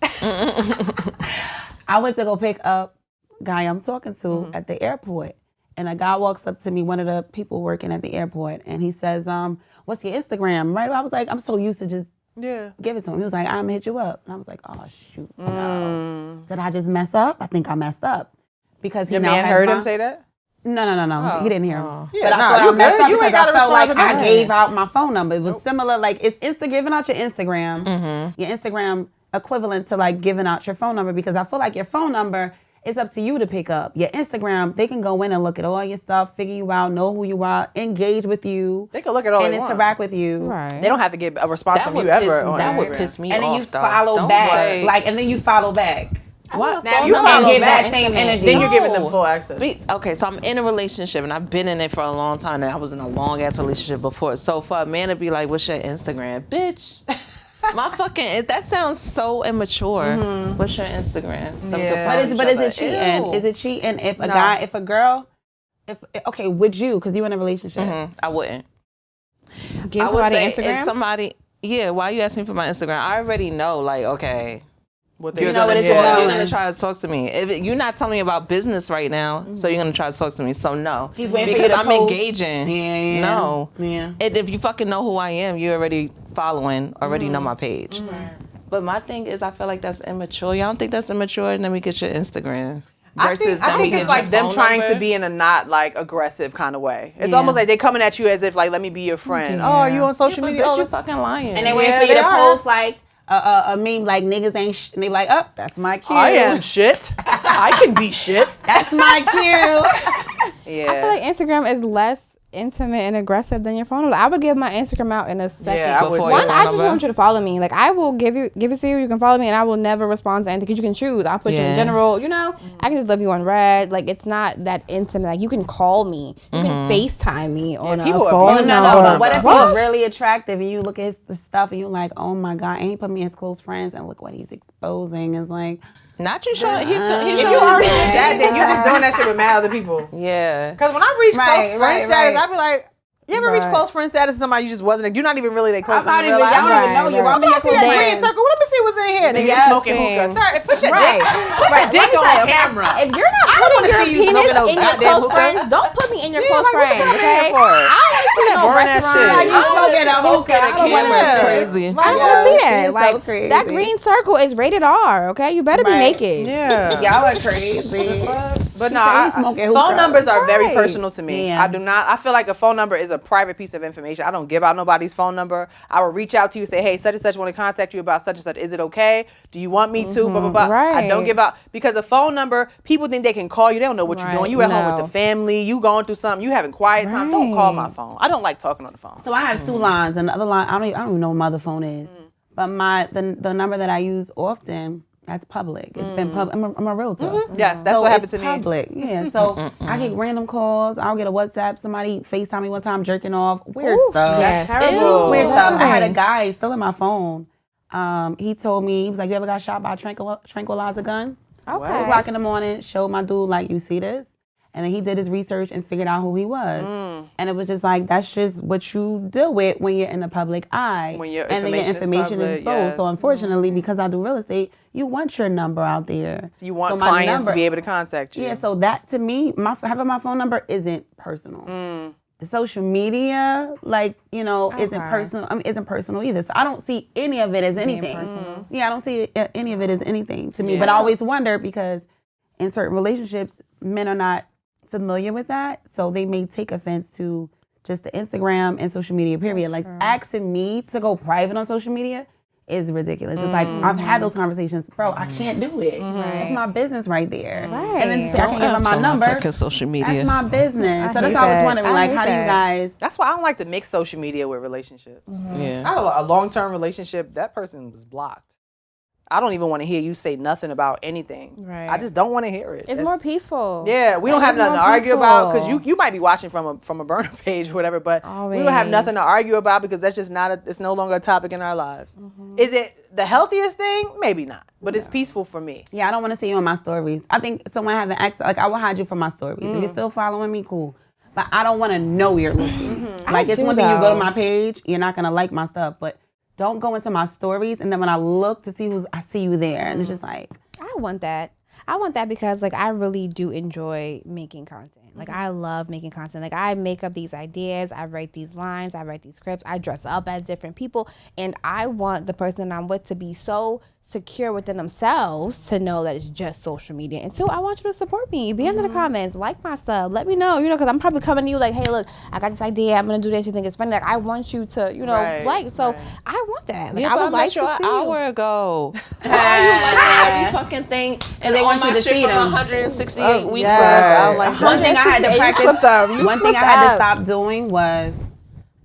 I went to go pick up a guy I'm talking to at the airport. And a guy walks up to me, one of the people working at the airport, and he says, what's your Instagram? Right? I was like, I'm so used to just give it to him. He was like, I'm gonna hit you up. And I was like, oh, shoot, no. Did I just mess up? I think I messed up. Because he Your now man has heard my- him say that? No. He didn't hear him. Yeah, But I nah, thought you I messed good. up You ain't because I gotta felt like respond to I that. gave out my phone number. It was similar, like it's giving out your Instagram. Your Instagram equivalent to like giving out your phone number, because I feel like your phone number is up to you to pick up. Your Instagram, they can go in and look at all your stuff, figure you out, know who you are, engage with you. They can look at all and they want. interact with you. Right. They don't have to get a response from you ever on That would Instagram. piss me And then off. you though. follow Don't back. say- Like, and then you follow back. What? Now, if you and follow give back, that same energy. then you're giving them No. full access. Okay, so I'm in a relationship and I've been in it for a long time and I was in a long ass relationship before. So for a man to be like, what's your Instagram? Bitch. My fucking, that sounds so immature. What's your Instagram? So we Yeah. can But find is each it other. cheating? Ew. Is it cheating if a No. guy, if a girl, okay, would you, because you in a relationship. I wouldn't. give I would somebody say Instagram? if somebody, why you asking me for my Instagram? I already know, like, okay, What you're know what it's you're about. gonna try to talk to me. If you're not telling me about business right now, so you're gonna try to talk to me. So no, He's waiting for because you to I'm post. engaging. Yeah. No. Yeah. And if you fucking know who I am, you already following, already know my page. But my thing is, I feel like that's immature. Y'all don't think that's immature? Let me get your Instagram. I think let me it's get like your them phone trying number. to be in a not like aggressive kind of way. It's almost like they're coming at you as if like, let me be your friend. Oh, are you on social But media? bitch, Oh, you fucking lying. And they waiting for you they to are. post like a meme like niggas ain't and they be like, oh, that's my cue. I am shit. I can be shit. That's my cue. Yeah. I feel like Instagram is less intimate and aggressive than your phone number. I would give my Instagram out in a second. Yeah, I would Before too. your One, phone I just number. want you to follow me. Like I will give it to you. You can follow me, and I will never respond to anything because you can choose. I'll put you in Yeah. general. You know, I can just leave you on red. Like it's not that intimate. Like you can call me, you can FaceTime me on a people are phone abusing number. that But what if What? he's really attractive and you look at the stuff and you're like, oh my God, and he put me as close friends and look what he's exposing. It's like, Not you showing. He If showing. you already did that, then you're just doing that shit with mad other people. Yeah. Because when I reach close friend status, right. I be like, you ever reach close friend status to somebody you just wasn't, you're not even really that close. I'm not in even, real life. y'all don't even know you. Right. I'm in your See that close green friends. circle? Well, let me see what's in here. Nigga, Yes, smoking hookah. fam. Sorry, put your Right. dick on camera. If you're not I don't putting wanna your see you penis smoking no in your goddamn close hookah. friends, don't put me in your Yeah, close like, what friends. you coming in Okay, for? I don't put no Burn that restaurant. shit. Like, You smoking a hookah. I don't want camera is to. crazy. I don't want to see that. It's so Like crazy. that green circle is rated R. Okay, you better be Right. naked. Yeah. Y'all are crazy. But no, said he's smoking phone hookah. numbers are very Right. personal to me. Yeah. I do not. I feel like a phone number is a private piece of information. I don't give out nobody's phone number. I will reach out to you, say, hey, such and such want to contact you about such and such. Is it okay? Do you want me to? Blah blah blah. I don't Right. give out because a phone number. People think they can call you. They don't know what you're Right. doing. You at home with No. the family. You going through something. You having quiet time. Don't call my Right. phone. I don't like talking on the phone. So I have two lines, and the other line I don't even know what my other phone is. But the number that I use often, that's public. It's been public. I'm a realtor. Yes, that's So what happened it's to me. public. Yeah. So I get random calls. I'll get a WhatsApp. Somebody FaceTime me one time jerking off. Weird stuff. Yes. Terrible. Weird Ew. stuff. I had a Why? guy still in my phone. He told me, he was like, you ever got shot by a tranquilizer gun? 2 o'clock in the morning, showed my dude, like, you see this? And then he did his research and figured out who he was. And it was just like, that's just what you deal with when you're in the public eye. When your and then your information is information is public, exposed. So yes. unfortunately, because I do real estate, you want your number out there. So you want my clients to be able to contact you. Yeah, so that to me, having my phone number isn't personal. The social media, like, isn't personal. Isn't personal either. So I don't see any of it as anything. Yeah, I don't see any of it as anything to me. But I always wonder because in certain relationships, men are not familiar with that, so they may take offense to just the Instagram and social media period. Like asking me to go private on social media is ridiculous. It's like I've had those conversations, bro. I can't do it. It's my business right there. And then just say I can give her my number. Fucking social media. That's my business. So that's hate why I was that. wondering, I like, hate how do you that. guys? That's why I don't like to mix social media with relationships. Yeah. I have a long-term relationship. That person was blocked. I don't even want to hear you say nothing about anything. Right. I just don't want to hear it. It's more peaceful. Yeah, we don't Like, have it's nothing to more argue about because peaceful. you might be watching from a burner page or whatever, but we don't have Always. nothing to argue about because that's just it's no longer a topic in our lives. Is it the healthiest thing? Maybe not, but it's peaceful for me. Yeah, I don't want to see you on my stories. I think someone having access, like, I will hide you from my stories. If you're still following me, cool. But I don't want to know you're looking. Like, it's do, one thing you go to though. my page, you're not gonna like my stuff, but don't go into my stories. And then when I look to see I see you there, and it's just like, I want that. I want that because like I really do enjoy making content. Like I love making content. Like I make up these ideas, I write these lines, I write these scripts, I dress up as different people, and I want the person I'm with to be so secure within themselves to know that it's just social media. And so I want you to support me. Be under the comments, like my stuff, let me know, because I'm probably coming to you like, hey, look, I got this idea, I'm gonna do this, you think it's funny, like I want you to, like, so I want that. Like Yeah, I but would I like met you to an see you. hour ago. Why you like every fucking thing? And they want all you my to shit see from them. 168 weeks yes. ago. I don't like one thing I had to You practice. slipped up. You One thing I slipped had to up. stop doing was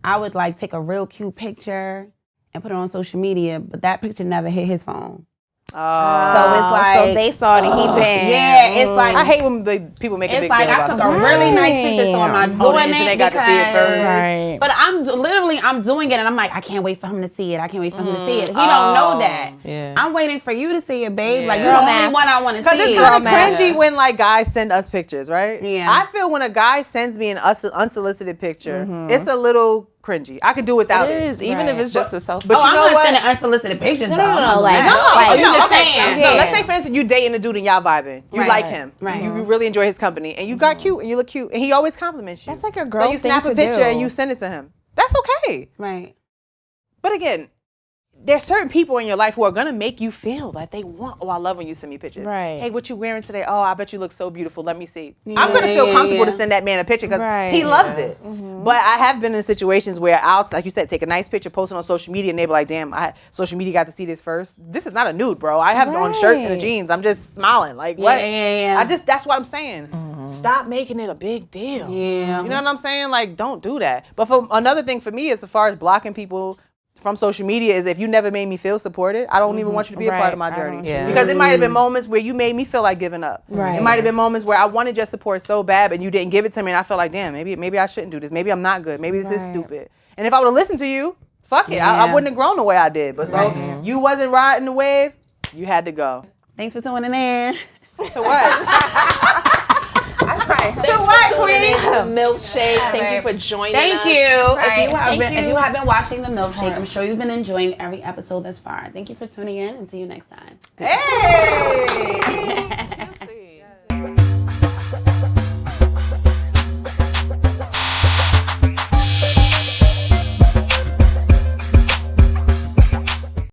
I would like take a real cute picture and put it on social media, but that picture never hit his phone. So it's like, so they saw it and he been. yeah, it's like, I hate when people make a it's big like deal I about took a something. really nice picture, so I'm not the doing internet it got to see it first. because. Right. But I'm doing it, and I'm like, I can't wait for him to see it. I can't wait for him to see it. He don't know that. Yeah. I'm waiting for you to see it, babe. Like, Yeah. you're the Girl only math. one I want to Because see. it's kind of man. cringy when like guys send us pictures, right? Yeah. I feel when a guy sends me an unsolicited picture, it's a little cringy. I could do without it. It is, even if it's just a self. But you I'm know not what? sending unsolicited pictures. No, though. no, I'm no, not like, doing no, that. like, No, I'm just okay, saying. no, Yeah. let's say for instance you dating a dude and y'all vibing. You Right, like him. right. You really enjoy his company and you got cute and you look cute and he always compliments you. That's like a girl So you snap thing a to picture do. and you send it to him. That's okay. Right. But again, there's certain people in your life who are gonna make you feel like they want. Oh, I love when you send me pictures. Right. Hey, what you wearing today? Oh, I bet you look so beautiful. Let me see. I'm gonna feel yeah, comfortable yeah. to send that man a picture because Right. he loves it. But I have been in situations where I'll, like you said, take a nice picture, post it on social media, and they be like, "Damn, social media got to see this first. This is not a nude, bro. I have it on shirt and the Right. jeans. I'm just smiling. Like what? Yeah. That's what I'm saying. Stop making it a big deal. Yeah. You know what I'm saying? Like, don't do that. But for another thing for me is as far as blocking people from social media is if you never made me feel supported, I don't even want you to be a part Right. of my I journey. don't Yeah. Because it might have been moments where you made me feel like giving up. Right. It might have been moments where I wanted your support so bad and you didn't give it to me and I felt like, damn, maybe I shouldn't do this. Maybe I'm not good. Maybe this is Right. stupid. And if I would have listened to you, fuck it. I Yeah. wouldn't have grown the way I did. But so you wasn't riding the wave, you had to go. Thanks for tuning in. To what? Thanks for tuning in to Milfshake. Thank you for joining us. Thank you. Right. If you have been watching the Milfshake, I'm sure you've been enjoying every episode thus far. Thank you for tuning in and see you next time. Hey!